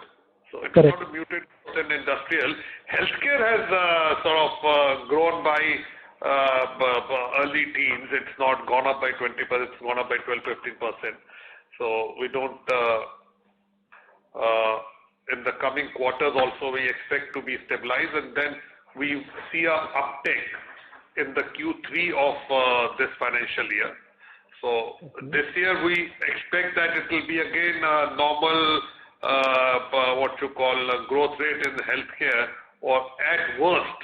So it's Correct. not a muted in industrial. Healthcare has sort of grown by early teens. It's not gone up by 20%. It's gone up by 12-15%. So we don't. In the coming quarters, also we expect to be stabilized, and then we see a uptick in the Q3 of this financial year. So this year we expect that it will be again a normal, what you call a growth rate in healthcare, or at worst,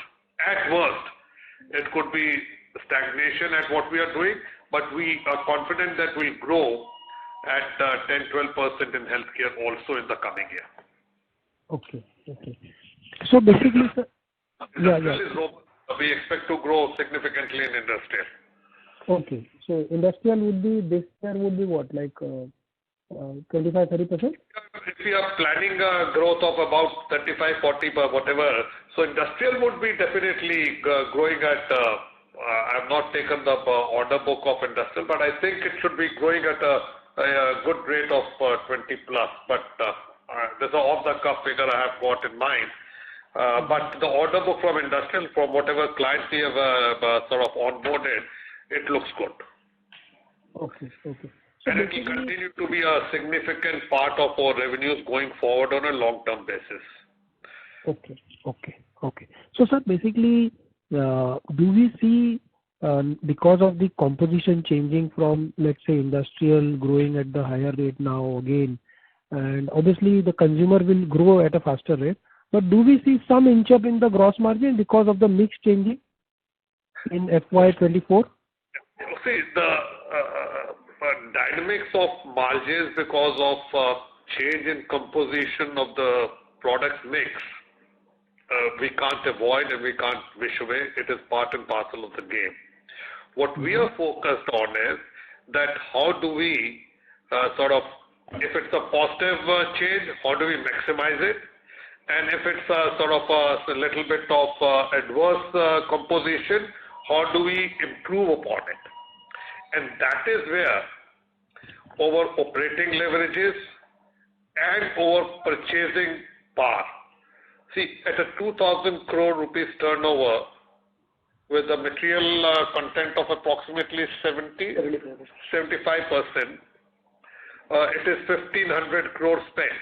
it could be stagnation at what we are doing, but we are confident that we'll grow at 10-12% in healthcare also in the coming year. Okay. So basically, sir, we expect to grow significantly in industrial. Okay. So industrial would be, this year would be what, like 25-30%? If we are planning a growth of about 35-40, whatever, so industrial would be definitely growing at, I have not taken the order book of industrial, but I think it should be growing at a good rate of 20 plus, but there's an off-the-cuff figure I have got in mind. But the order book from industrial, from whatever clients we have sort of onboarded, it looks good. Okay. So and it will continue to be a significant part of our revenues going forward on a long-term basis. Okay. So, sir, basically, do we see, because of the composition changing from, let's say, industrial growing at the higher rate now again, and obviously the consumer will grow at a faster rate, but do we see some inch up in the gross margin because of the mix changing in FY24? See, the dynamics of margins because of change in composition of the product mix, we can't avoid and we can't wish away. It is part and parcel of the game. What we are focused on is that how do we sort of, if it's a positive change, how do we maximize it? And if it's a sort of a little bit of adverse composition, how do we improve upon it? And that is where our operating leverages and our purchasing power. See, at a 2,000 crore rupees turnover with a material content of approximately 75%, it is 1,500 crore spent.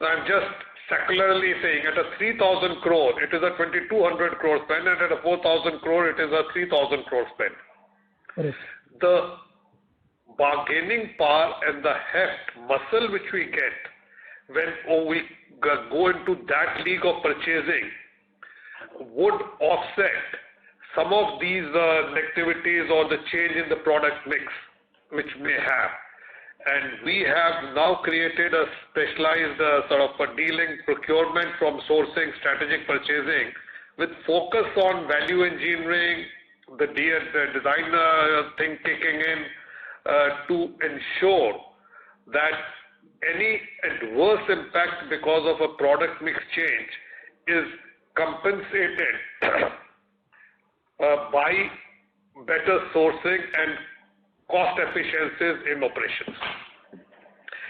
Now, I'm just secularly saying at a 3,000 crore, it is a 2,200 crore spend, and at a 4,000 crore, it is a 3,000 crore spend. Correct. The bargaining power and the heft muscle which we get when we go into that league of purchasing would offset some of these negativities or the change in the product mix which may have. and we have now created a specialized sort of a dealing procurement from sourcing, strategic purchasing, with focus on value engineering, the design thing kicking in to ensure that any adverse impact because of a product mix change is compensated by better sourcing and cost efficiencies in operations.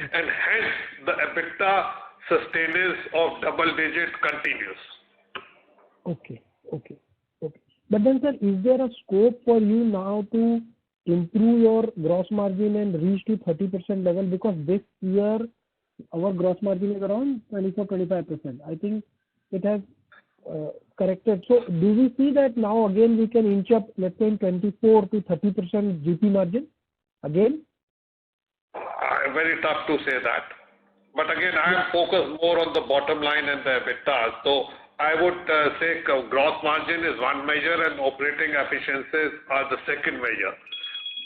And hence, the EBITDA sustenance of double digit continues. Okay. But then, sir, is there a scope for you now to improve your gross margin and reach to 30% level? Because this year, our gross margin is around 24-25%. I think it has corrected. So, do we see that now again we can inch up, let's say, in 24 to 30% GP margin again? Very tough to say that. But again, I am focused more on the bottom line and the EBITDA. So, I would say gross margin is one measure and operating efficiencies are the second measure.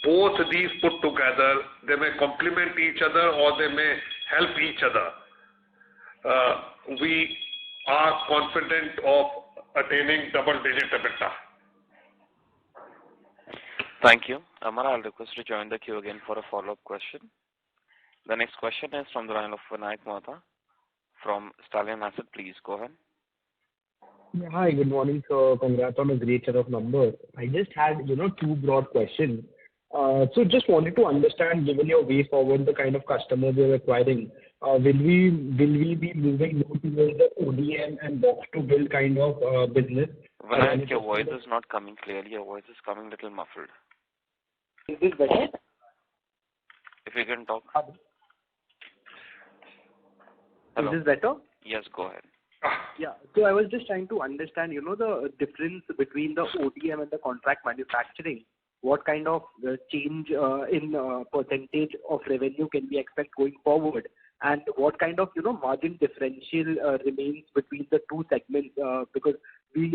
Both these put together, they may complement each other or they may help each other. We are confident of attaining double-digit EBITDA. Thank you. Amar, I'll request to join the queue again for a follow-up question. The next question is from the line of Vinayak Mohta from Stallion Asset. Please go ahead. Yeah, hi, good morning, sir. Congrats on a great set of numbers. I just had, two broad questions. So just wanted to understand, given your way forward, the kind of customers you're acquiring, will we be moving more towards the ODM and box to build kind of business? Vinayak, your voice is not coming clearly. Your voice is coming a little muffled. Is this better? If you can talk. Hello. Is this better? Yes, go ahead. Yeah. So I was just trying to understand, the difference between the ODM and the contract manufacturing. What kind of change in percentage of revenue can we expect going forward? And what kind of, margin differential remains between the two segments? Because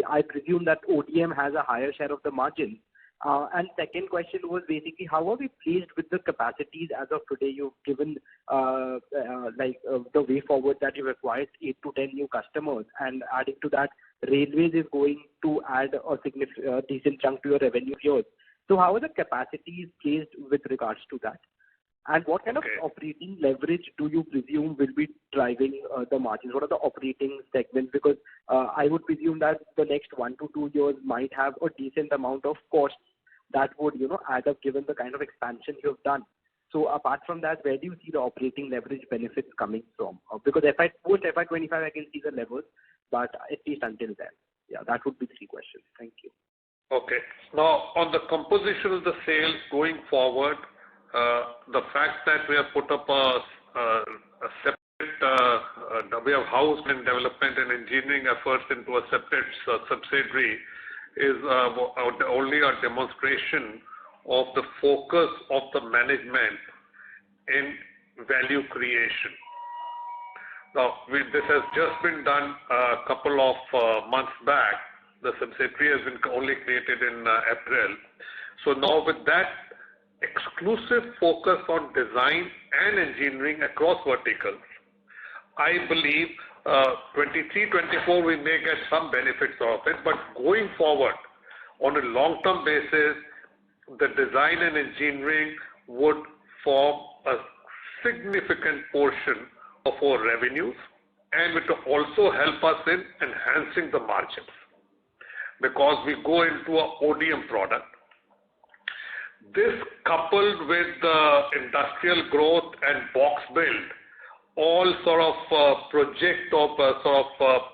I presume that ODM has a higher share of the margin. And second question was basically, how are we placed with the capacities as of today? You've given the way forward that you've acquired 8 to 10 new customers, and adding to that, railways is going to add a decent chunk to your revenue here. So how are the capacities placed with regards to that? And what kind of operating leverage do you presume will be driving the margins? What are the operating segments? Because I would presume that the next 1 to 2 years might have a decent amount of costs that would, add up given the kind of expansion you have done. So apart from that, where do you see the operating leverage benefits coming from? Because post FY25, I can see the levels, but at least until then. Yeah, that would be 3 questions. Thank you. Okay. Now, on the composition of the sales going forward, the fact that we have put up a separate, we have housed in development and engineering efforts into a separate subsidiary is only a demonstration of the focus of the management in value creation. Now, this has just been done a couple of months back. The subsidiary has been only created in April. So now with that exclusive focus on design and engineering across verticals, I believe 23-24 we may get some benefits of it, but going forward on a long-term basis, the design and engineering would form a significant portion of our revenues, and it will also help us in enhancing the margins because we go into a ODM product. This coupled with the industrial growth and box build all sort of project or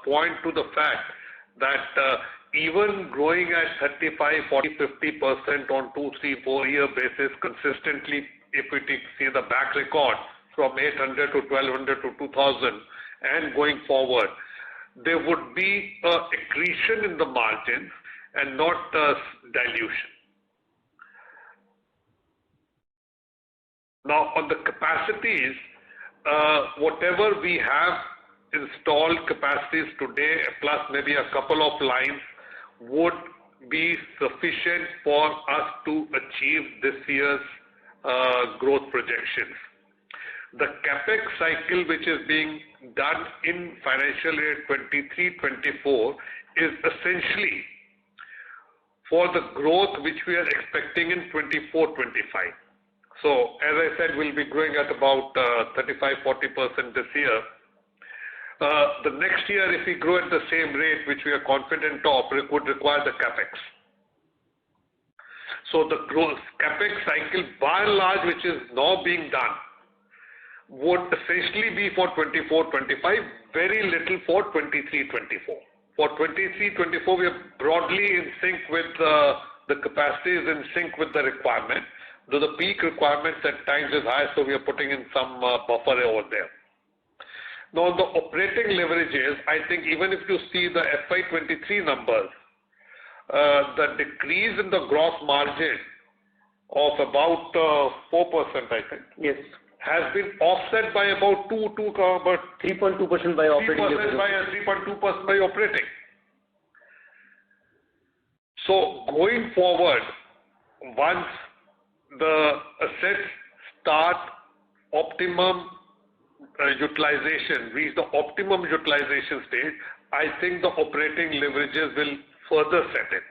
point to the fact that even growing at 35, 40, 50% on 2, 3, 4 year basis consistently, if we see the back record from 800 to 1200 to 2000 and going forward, there would be accretion in the margins and not dilution. Now on the capacities, whatever we have installed capacities today, plus maybe a couple of lines, would be sufficient for us to achieve this year's growth projections. the CapEx cycle which is being done in financial year 23-24 is essentially for the growth which we are expecting in 24-25. So, as I said, we'll be growing at about 35-40% this year. The next year, if we grow at the same rate, which we are confident of, it would require the CapEx. So, the growth CapEx cycle, by and large, which is now being done, would essentially be for 24-25, very little for 23-24. For 23-24, we are broadly in sync with the capacities, in sync with the requirement. Though the peak requirements at times is high, so we are putting in some buffer over there. Now, the operating leverages, I think even if you see the FY23 numbers, the decrease in the gross margin of about 4%, I think. Yes. Has been offset by about 3.2% by operating leverage. 3.2% by operating. So going forward, once the assets start optimum utilization, reach the optimum utilization stage, I think the operating leverages will further set in.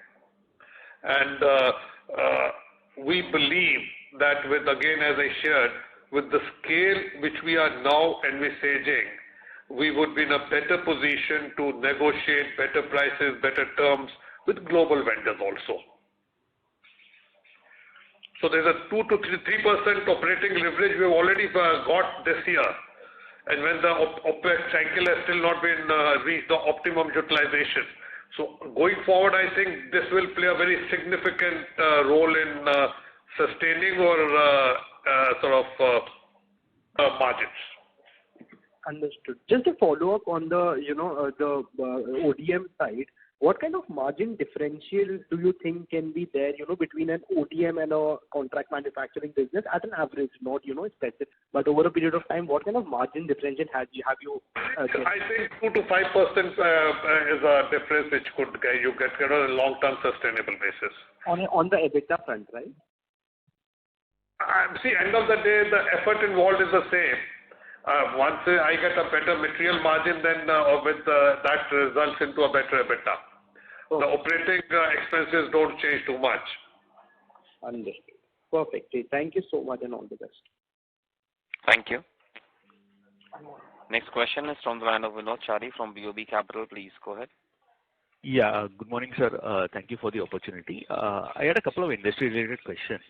And we believe that with, again, as I shared, with the scale which we are now envisaging, we would be in a better position to negotiate better prices, better terms with global vendors also. So there's a 2 to 3% operating leverage we have already got this year. And when the OPEX cycle has still not been reached the optimum utilization. So going forward, I think this will play a very significant role in sustaining or margins. Understood. Just a follow-up on the, the ODM side. What kind of margin differential do you think can be there, between an ODM and a contract manufacturing business at an average, not, specific, but over a period of time, what kind of margin differential have you? I think 2 to 5% is a difference which could you get on a long-term sustainable basis. On the EBITDA front, right? See, end of the day, the effort involved is the same. Once I get a better material margin, then that results into a better EBITDA. Okay. The operating expenses don't change too much. Understood. Perfect. Thank you so much and all the best. Thank you. Next question is from the line of Vinod Chari from BOB Capital. Please go ahead. Yeah, good morning, sir. Thank you for the opportunity. I had a couple of industry-related questions.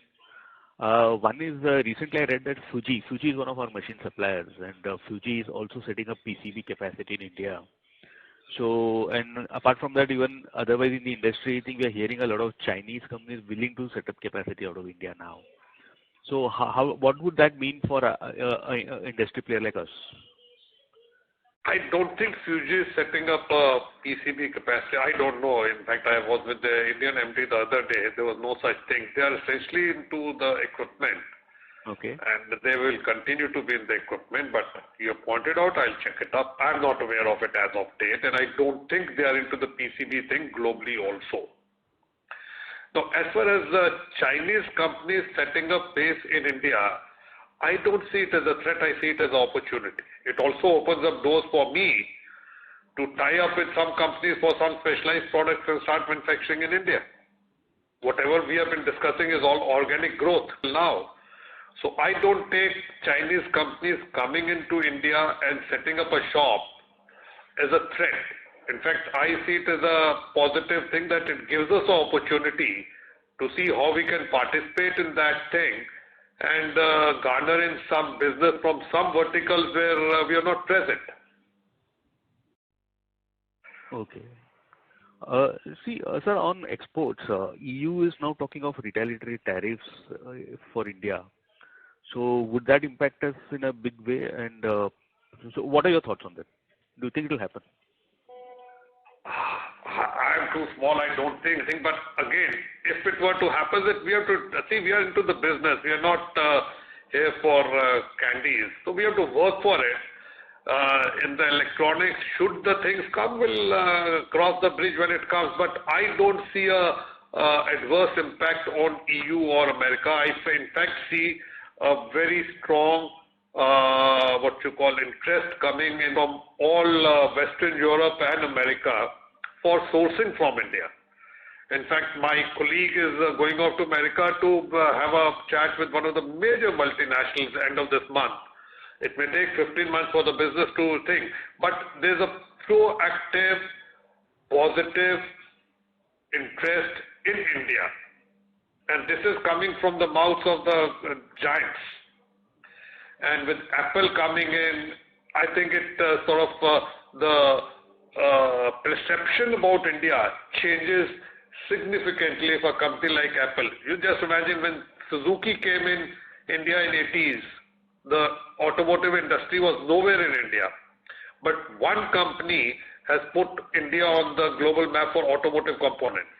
One is recently I read that Fuji is one of our machine suppliers, and Fuji is also setting up PCB capacity in India. So, and apart from that, even otherwise in the industry, I think we are hearing a lot of Chinese companies willing to set up capacity out of India now. So, what would that mean for an industry player like us? I don't think Fuji is setting up a PCB capacity. I don't know. In fact, I was with the Indian MD the other day. There was no such thing. They are essentially into the equipment. Okay. And they will continue to be in the equipment. But you pointed out, I'll check it up. I'm not aware of it as of date. And I don't think they are into the PCB thing globally also. Now, as far as the Chinese companies setting up base in India, I don't see it as a threat, I see it as an opportunity. It also opens up doors for me to tie up with some companies for some specialized products and start manufacturing in India. Whatever we have been discussing is all organic growth now. So I don't take Chinese companies coming into India and setting up a shop as a threat. In fact, I see it as a positive thing that it gives us an opportunity to see how we can participate in that thing and garner in some business from some verticals where we are not present. Okay. See, sir, on exports, EU is now talking of retaliatory tariffs for India. So would that impact us in a big way? And so what are your thoughts on that? Do you think it will happen? I'm too small, I don't think anything. But again, if it were to happen, that we have to see, we are into the business. We are not here for candies. So we have to work for it. In the electronics, should the things come, we'll cross the bridge when it comes. But I don't see a adverse impact on EU or America. I in fact see a very strong interest coming in from all Western Europe and America for sourcing from India. In fact, my colleague is going off to America to have a chat with one of the major multinationals end of this month. It may take 15 months for the business to think, but there's a proactive, positive interest in India. And this is coming from the mouths of the giants. And with Apple coming in, I think it the perception about India changes significantly for a company like Apple. You just imagine when Suzuki came in India in 80s, the automotive industry was nowhere in India. But one company has put India on the global map for automotive components.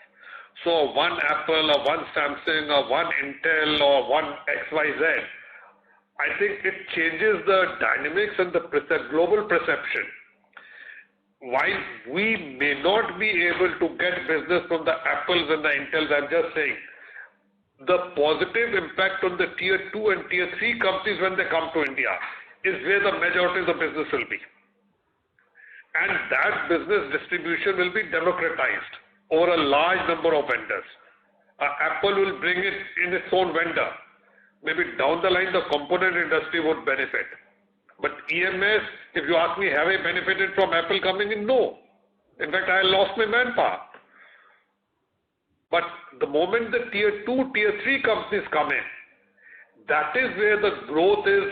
So one Apple or one Samsung or one Intel or one XYZ, I think it changes the dynamics and the global perception. While we may not be able to get business from the Apples and the Intels, I'm just saying, the positive impact on the tier 2 and tier 3 companies when they come to India is where the majority of the business will be. And that business distribution will be democratized over a large number of vendors. Apple will bring it in its own vendor. Maybe down the line, the component industry would benefit. But EMS, if you ask me, have I benefited from Apple coming in? No. In fact, I lost my manpower. But the moment the tier 2, tier 3 companies come in, that is where the growth is,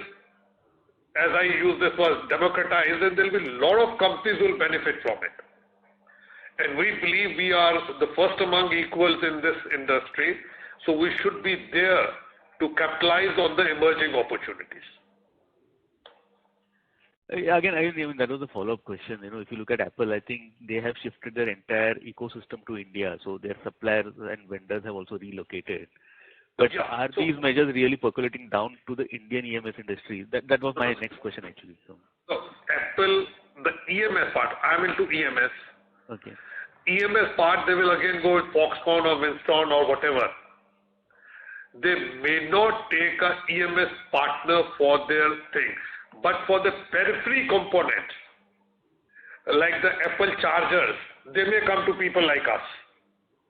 as I use this word, democratized, and there will be a lot of companies who will benefit from it. And we believe we are the first among equals in this industry, so we should be there to capitalize on the emerging opportunities. Again, I mean, that was a follow-up question. If you look at Apple, I think they have shifted their entire ecosystem to India, so their suppliers and vendors have also relocated. But are these measures really percolating down to the Indian EMS industry? That was my next question, actually. So Apple, the EMS part, I'm into EMS. Okay. EMS part, they will again go with Foxconn or Winston or whatever. They may not take a EMS partner for their things. But for the periphery components, like the Apple chargers, they may come to people like us.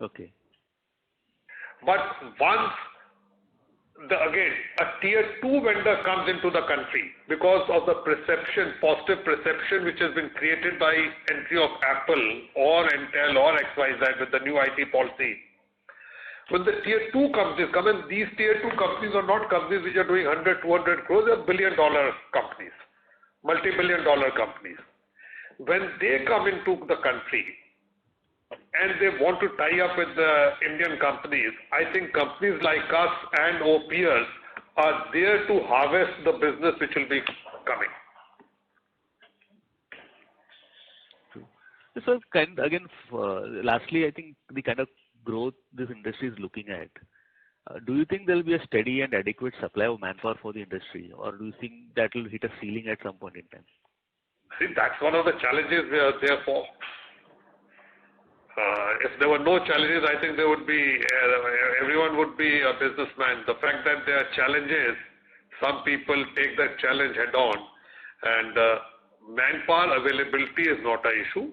Okay. But once, again, a tier 2 vendor comes into the country because of the perception, positive perception which has been created by entry of Apple or Intel or XYZ with the new IT policy. When the tier 2 companies come in, these tier 2 companies are not companies which are doing 100, 200 crores, they're billion-dollar companies, multi-billion-dollar companies. When they come into the country and they want to tie up with the Indian companies, I think companies like us and our peers are there to harvest the business which will be coming. So, again, lastly, I think the kind of growth this industry is looking at, do you think there will be a steady and adequate supply of manpower for the industry, or do you think that will hit a ceiling at some point in time? See, that's one of the challenges we are there for. If there were no challenges, I think there would be, everyone would be a businessman. The fact that there are challenges, some people take that challenge head on, and manpower availability is not an issue.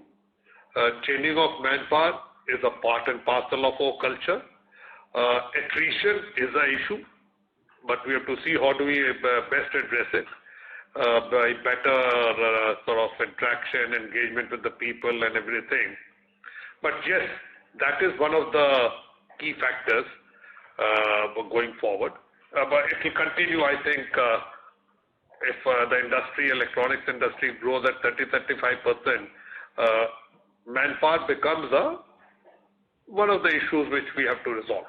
Changing of manpower is a part and parcel of our culture. Attrition is an issue, but we have to see how do we best address it by better sort of interaction, engagement with the people and everything. But yes, that is one of the key factors going forward. But it will continue, I think, if the industry, electronics industry grows at 30-35%, manpower becomes one of the issues which we have to resolve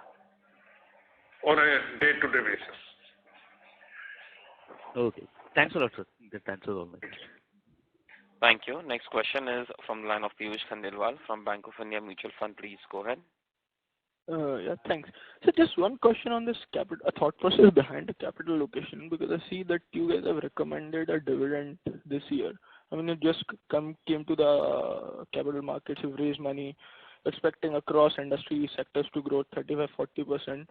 on a day-to-day basis. Okay. Thanks a lot, sir. That answers all my questions. Thank you. Next question is from the line of Piyush Khandelwal from Bank of India Mutual Fund. Please go ahead. Yeah, thanks. So just one question on this capital, a thought process behind the capital allocation, because I see that you guys have recommended a dividend this year. I mean, you just came to the capital markets, you've raised money, expecting across industry sectors to grow 35-40%.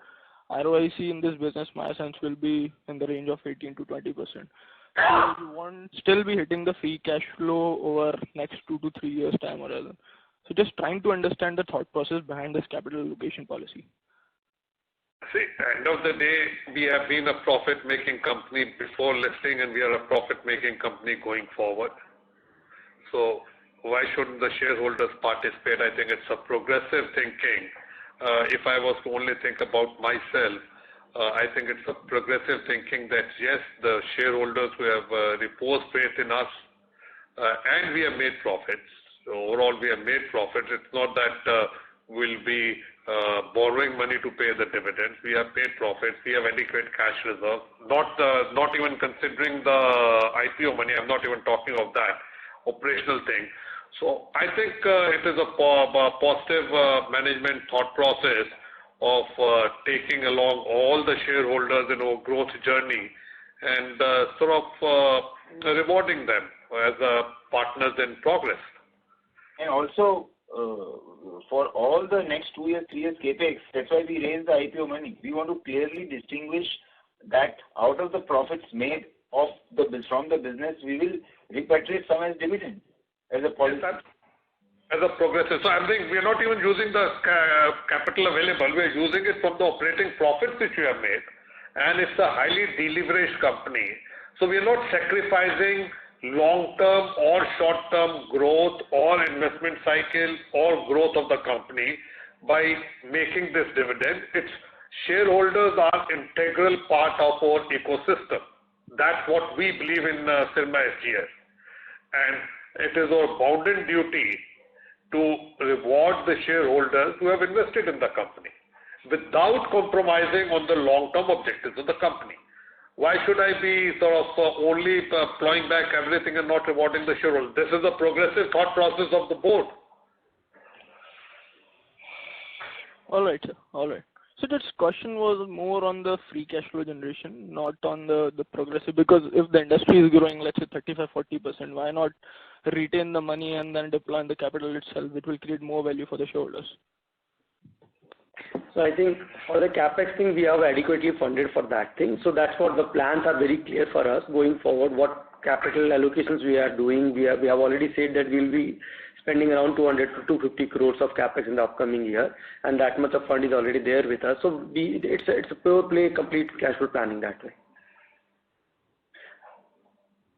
ROIC in this business, my sense, will be in the range of 18 to 20%. So you won't still be hitting the free cash flow over next 2 to 3 years time or other. So just trying to understand the thought process behind this capital allocation policy. See, end of the day, we have been a profit-making company before listing, and we are a profit-making company going forward. So why shouldn't the shareholders participate? I think it's a progressive thinking. If I was to only think about myself, I think it's a progressive thinking that yes, the shareholders who have reposed faith in us, and we have made profits. So overall, we have made profits. It's not that we'll be borrowing money to pay the dividends. We have paid profits. We have adequate cash reserve. Not even considering the IPO money. I'm not even talking of that operational thing. So I think it is a positive management thought process of taking along all the shareholders in our growth journey and rewarding them as partners in progress. And also, for all the next 2 years, 3 years capex, that's why we raised the IPO money. We want to clearly distinguish that out of the profits made from the business, we will repatriate some as dividend as a policy. Yes, as a progressive. So I'm saying we are not even using the capital available. We are using it from the operating profits which we have made. And it's a highly deleveraged company. So we are not sacrificing long-term or short-term growth or investment cycle or growth of the company by making this dividend. Its shareholders are integral part of our ecosystem. That's what we believe in Syrma SGS. And it is our bounden duty to reward the shareholders who have invested in the company without compromising on the long-term objectives of the company. Why should I be only plowing back everything and not rewarding the shareholders? This is a progressive thought process of the board. All right, sir. All right. So this question was more on the free cash flow generation, not on the progressive, because if the industry is growing, let's say 35-40%, why not retain the money and then deploy the capital itself, which will create more value for the shareholders? So I think for the capex thing, we have adequately funded for that thing. So that's what the plans are very clear for us going forward. What capital allocations we are doing, we have already said that we'll be spending around 200 to 250 crores of capex in the upcoming year, and that much of fund is already there with us. So it's a pure play, complete cash flow planning that way.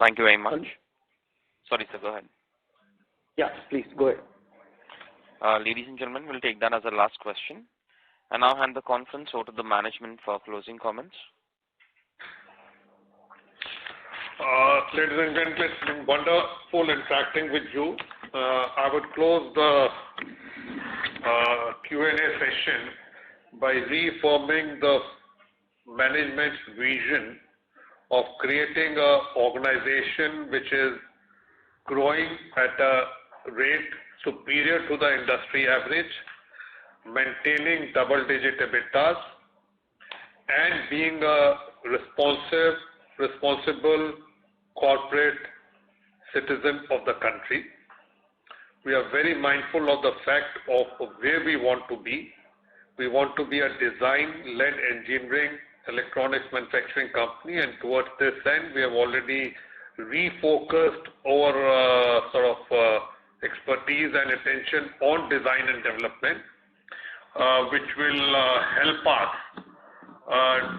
Thank you very much. Sorry, sir, go ahead. Yeah, please go ahead. Ladies and gentlemen, we'll take that as our last question. And now hand the conference over to the management for closing comments. Ladies and gentlemen, it's been wonderful interacting with you. I would close the Q&A session by reaffirming the management's vision of creating an organization which is growing at a rate superior to the industry average, maintaining double-digit EBITDAs, and being a responsible corporate citizen of the country. We are very mindful of the fact of where we want to be. We want to be a design-led engineering electronics manufacturing company, and towards this end, we have already refocused our expertise and attention on design and development, which will help us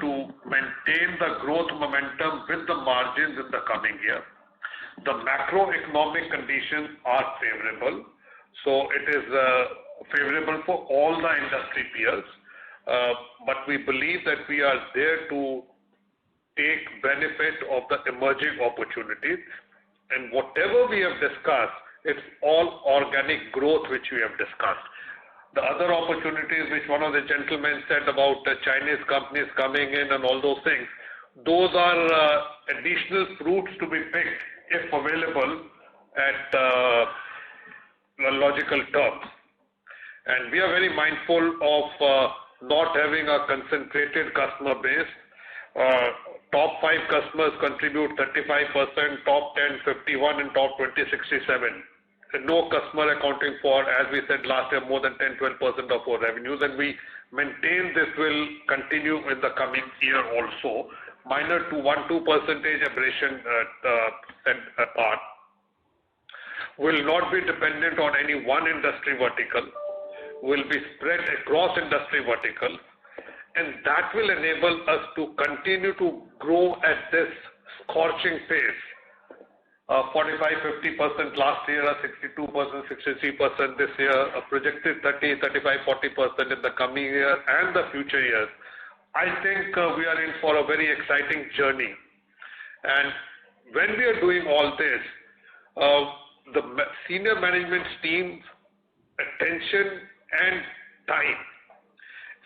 to maintain the growth momentum with the margins in the coming year. The macroeconomic conditions are favorable, so it is favorable for all the industry peers, but we believe that we are there to take benefit of the emerging opportunities, and whatever we have discussed, it's all organic growth which we have discussed. The other opportunities which one of the gentlemen said about the Chinese companies coming in and all those things, those are additional fruits to be picked if available at logical terms. And we are very mindful of not having a concentrated customer base. Top 5 customers contribute 35%, top 10, 51, and top 20, 67. No customer accounting for, as we said last year, more than 10-12% of our revenues, and we maintain this will continue in the coming year also. minor to 1-2% aberration apart, will not be dependent on any one industry vertical, will be spread across industry verticals, and that will enable us to continue to grow at this scorching pace. 45-50% last year, 62%, 63% this year, a projected 30, 35, 40% in the coming year and the future years. I think we are in for a very exciting journey. And when we are doing all this, the senior management team's attention and time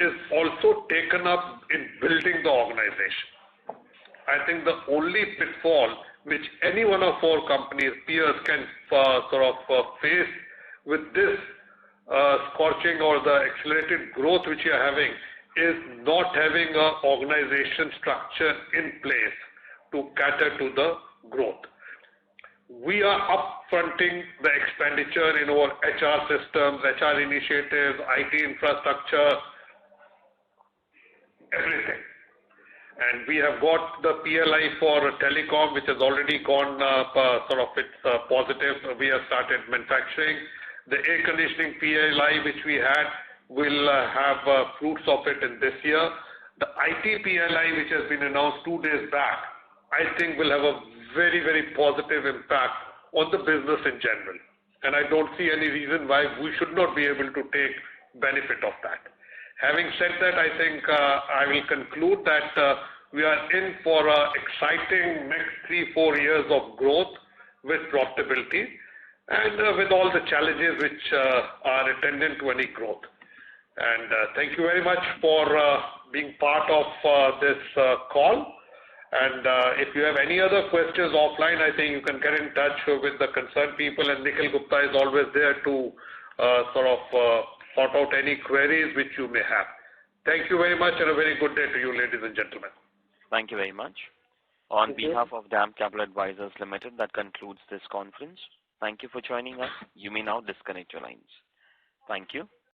is also taken up in building the organization. I think the only pitfall which any one of our companies, peers can face with this scorching or the accelerated growth which we are having is not having an organization structure in place to cater to the growth. We are upfronting the expenditure in our HR systems, HR initiatives, IT infrastructure, everything. And we have got the PLI for telecom, which has already gone it's positive. We have started manufacturing. The air conditioning PLI, which we had, will have fruits of it in this year. The IT PLI, which has been announced 2 days back, I think will have a very, very positive impact on the business in general. And I don't see any reason why we should not be able to take benefit of that. Having said that, I think I will conclude that we are in for an exciting next 3-4 years of growth with profitability and with all the challenges which are attendant to any growth. And thank you very much for being part of this call. And if you have any other questions offline, I think you can get in touch with the concerned people, and Nikhil Gupta is always there to sort out any queries which you may have. Thank you very much and a very good day to you, ladies and gentlemen. Thank you very much. On behalf of DAM Capital Advisors Limited, that concludes this conference. Thank you for joining us. You may now disconnect your lines. Thank you.